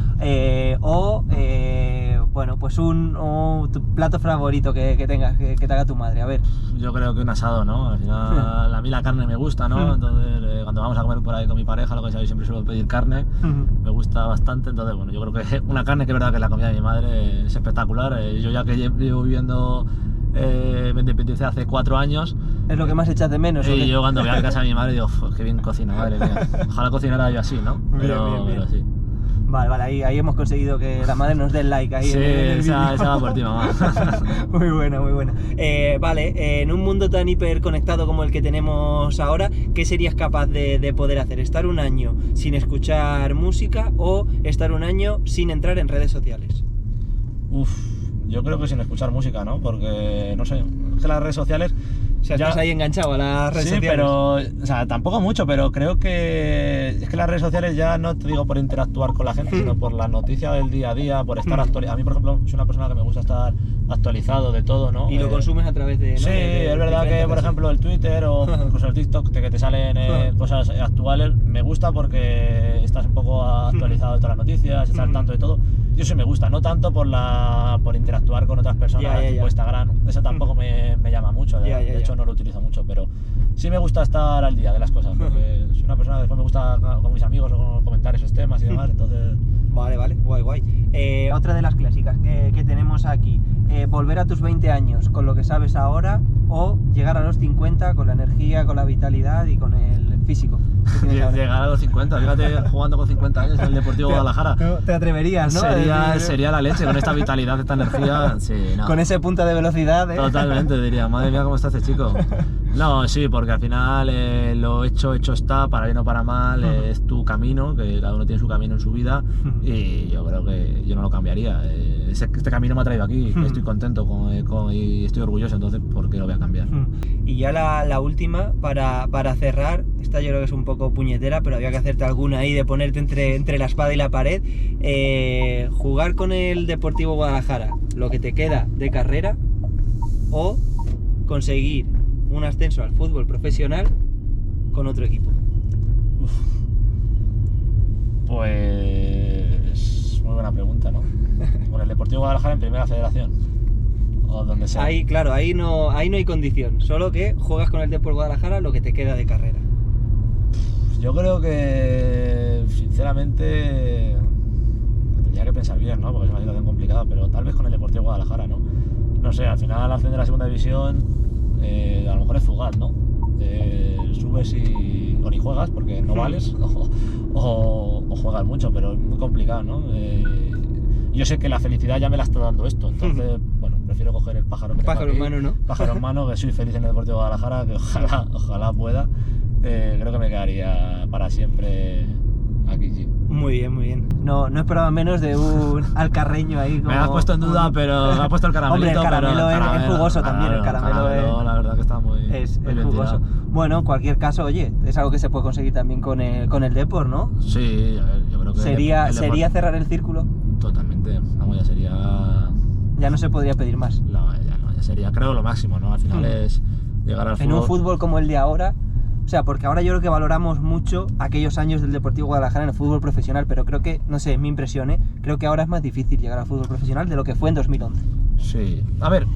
bueno, pues tu plato favorito que tengas, que te haga tu madre, a ver. Yo creo que un asado, ¿no? Al final, a mí la carne me gusta, ¿no? Entonces, cuando vamos a comer por ahí con mi pareja, lo que sabéis, siempre suelo pedir carne, me gusta bastante, entonces, bueno, yo creo que una carne que es verdad que la comida de mi madre es espectacular. Yo ya que llevo viviendo, me independicé hace 4 años. ¿Es lo que más echas de menos? Y yo cuando voy a casa de mi madre digo, qué bien cocina, madre mía. Ojalá cocinara yo así, ¿no? Pero sí. Vale, ahí hemos conseguido que la madre nos dé el like ahí. Sí, esa va por ti, mamá. Muy buena. Vale, en un mundo tan hiperconectado como el que tenemos ahora, ¿qué serías capaz de poder hacer? ¿Estar un año sin escuchar música o estar un año sin entrar en redes sociales? Yo creo que sin escuchar música, ¿no? Porque, no sé, es que las redes sociales... O sea, estás ahí enganchado a las redes sociales. Sí, pero, o sea, tampoco mucho, pero creo que es que las redes sociales ya no te digo por interactuar con la gente, sino por la noticia del día a día, por estar actualizado. A mí, por ejemplo, soy una persona que me gusta estar actualizado de todo, ¿no? Y lo consumes a través de... ¿no? Sí, es verdad que, por ejemplo, el Twitter o incluso el TikTok, que te salen cosas actuales, me gusta porque estás un poco actualizado de todas las noticias, estás al tanto de todo. Y yo sí me gusta, no tanto por interactuar con otras personas tipo Instagram, eso tampoco me llama mucho, de hecho no lo utilizo mucho, pero sí me gusta estar al día de las cosas, porque soy una persona que después me gusta con mis amigos o comentar esos temas y demás, entonces... Vale, guay. Otra de las clásicas que tenemos aquí, volver a tus 20 años con lo que sabes ahora o llegar a los 50 con la energía, con la vitalidad y con el físico. Llegar a los 50, fíjate, jugando con 50 años en el Deportivo Guadalajara. Te atreverías, ¿no? Sería la leche, con esta vitalidad, esta energía, sí, no. Con ese punto de velocidad, ¿eh? Totalmente, diría, madre mía, cómo está este chico. No, sí, porque al final lo hecho está, para bien o para mal, es tu camino, que cada uno tiene su camino en su vida, y yo creo que yo no lo cambiaría. Este camino me ha traído aquí, estoy contento y estoy orgulloso, entonces ¿por qué lo voy a cambiar? Y ya la última, para cerrar, esta yo creo que es un poco puñetera, pero había que hacerte alguna ahí de ponerte entre la espada y la pared. Jugar con el Deportivo Guadalajara, lo que te queda de carrera, o conseguir un ascenso al fútbol profesional con otro equipo. Pues muy buena pregunta, ¿no? Con el Deportivo Guadalajara en Primera Federación o donde sea. Ahí, claro, ahí no hay condición, solo que juegas con el Deportivo Guadalajara lo que te queda de carrera. Yo creo que, sinceramente, tendría que pensar bien, ¿no? Porque es una situación complicada, pero tal vez con el Deportivo Guadalajara, ¿no? No sé, al final ascender a la segunda división a lo mejor es fugaz, ¿no? Subes o ni juegas porque no vales o juegas mucho, pero es muy complicado, ¿no? Yo sé que la felicidad ya me la está dando esto, entonces, bueno, prefiero coger el pájaro que pájaro en mano, ¿no? Pájaro en mano, que soy feliz en el Deportivo de Guadalajara, que ojalá pueda. Creo que me quedaría para siempre aquí, sí. Muy bien. No esperaba menos de un alcarreño ahí. Como... Me has puesto en duda, pero me has puesto el caramelito. Hombre, el caramelo es jugoso también, el caramelo la verdad que está muy jugoso. Bueno, en cualquier caso, oye, es algo que se puede conseguir también con el Depor, ¿no? Sí, a ver, yo creo que... ¿Sería cerrar el círculo? Totalmente, vamos, ya sería... Ya no se podría pedir más. No, ya sería, creo, lo máximo, ¿no? Al final es llegar al fútbol... En un fútbol como el de ahora... O sea, porque ahora yo creo que valoramos mucho aquellos años del Deportivo Guadalajara en el fútbol profesional, pero creo que, no sé, es mi impresión, creo que ahora es más difícil llegar al fútbol profesional de lo que fue en 2011. Sí, a ver,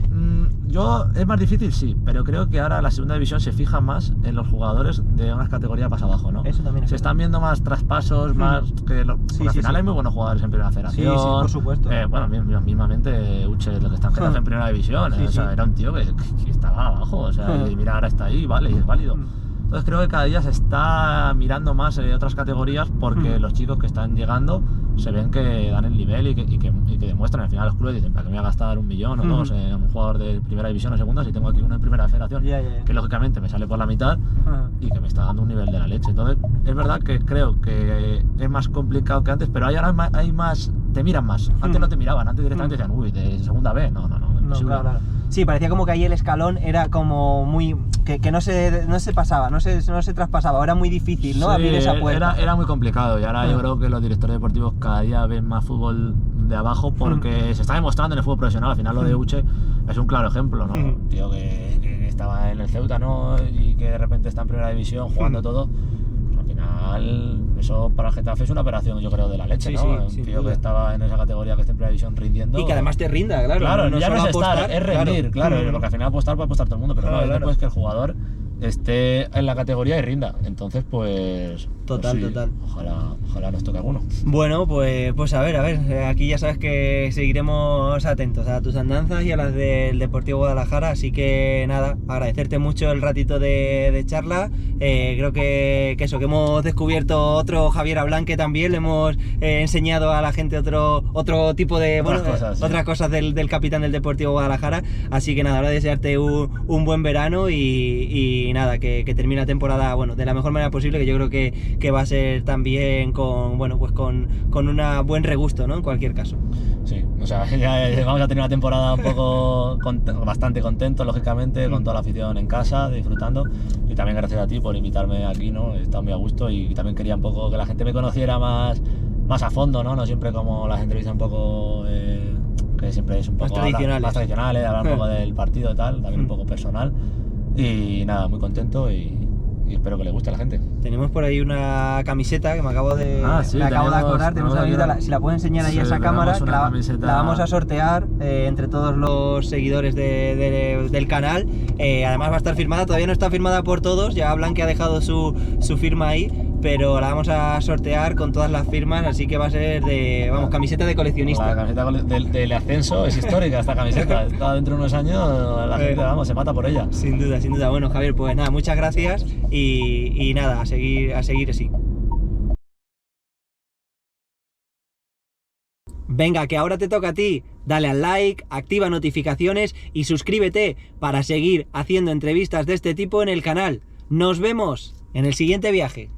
es más difícil, sí, pero creo que ahora la segunda división se fija más en los jugadores de unas categorías más abajo, ¿no? Eso también es Se están viendo más traspasos, más que porque al final hay muy buenos jugadores en Primera Federación. Sí, por supuesto. Bueno, mismamente Uche, lo que está en Primera División, o sea, era un tío que estaba abajo, o sea, y mira, ahora está ahí, vale, y es válido. Entonces creo que cada día se está mirando más otras categorías porque los chicos que están llegando se ven que dan el nivel y que demuestran. Al final los clubes dicen, ¿para qué me voy a gastar 1 millón o 2 en un jugador de Primera División o Segunda si tengo aquí uno en Primera Federación? Que lógicamente me sale por la mitad y que me está dando un nivel de la leche. Entonces es verdad que creo que es más complicado que antes, pero ahora hay más, te miran más. Antes no te miraban, antes directamente decían, uy, de Segunda B, no, claro. Sí, parecía como que ahí el escalón era como muy... que no se pasaba, no se traspasaba, era muy difícil, ¿no? Sí, abrir esa puerta. Era muy complicado y ahora yo creo que los directores deportivos cada día ven más fútbol de abajo porque se está demostrando en el fútbol profesional. Al final lo de Uche es un claro ejemplo, ¿no? Un tío que estaba en el Ceuta, ¿no? Y que de repente está en Primera División jugando todo. Al final, eso para el Getafe es una operación, yo creo, de la leche, ¿no? Un tío que estaba en esa categoría, que está en Primera División rindiendo. Y que además te rinda, claro. Claro, ya no es apostar, estar, es rendir, claro. Porque al final apostar puede apostar todo el mundo, pero no, después que el jugador esté en la categoría y rinda. Entonces, pues... Total. Ojalá nos toque alguno. Bueno, pues a ver, aquí ya sabes que seguiremos atentos a tus andanzas y a las del Deportivo Guadalajara, así que nada, agradecerte mucho el ratito de charla. Creo que hemos descubierto otro Javier Ablanque también, le hemos enseñado a la gente otro tipo de otras cosas del capitán del Deportivo Guadalajara, así que nada, ahora desearte un buen verano y nada, que termine la temporada de la mejor manera posible, que yo creo que va a ser también con un buen regusto, ¿no? En cualquier caso. Sí, o sea, ya vamos a tener una temporada un poco bastante contento, lógicamente, con toda la afición en casa, disfrutando, y también gracias a ti por invitarme aquí, ¿no? He estado muy a gusto y también quería un poco que la gente me conociera más a fondo, ¿no? No siempre como las entrevistas un poco que siempre es un poco más tradicionales, hablar un poco del partido y tal, también un poco personal, y nada, muy contento y y espero que le guste a la gente. Tenemos por ahí una camiseta que me acabo de, Sí, me acabo de tenemos acordar. Tenemos una aquí camiseta, si la puedo enseñar ahí sí, a esa tenemos cámara, que una camiseta. la vamos a sortear entre todos los seguidores del canal. Además va a estar firmada, todavía no está firmada por todos, ya Blanqui ha dejado su firma ahí, pero la vamos a sortear con todas las firmas, así que va a ser de, vamos, camiseta de coleccionista. La camiseta del ascenso es histórica esta camiseta. Está dentro de unos años, la gente, vamos, se mata por ella. Sin duda, sin duda. Bueno, Javier, pues nada, muchas gracias y nada, a seguir así. Venga, que ahora te toca a ti. Dale al like, activa notificaciones y suscríbete para seguir haciendo entrevistas de este tipo en el canal. Nos vemos en el siguiente viaje.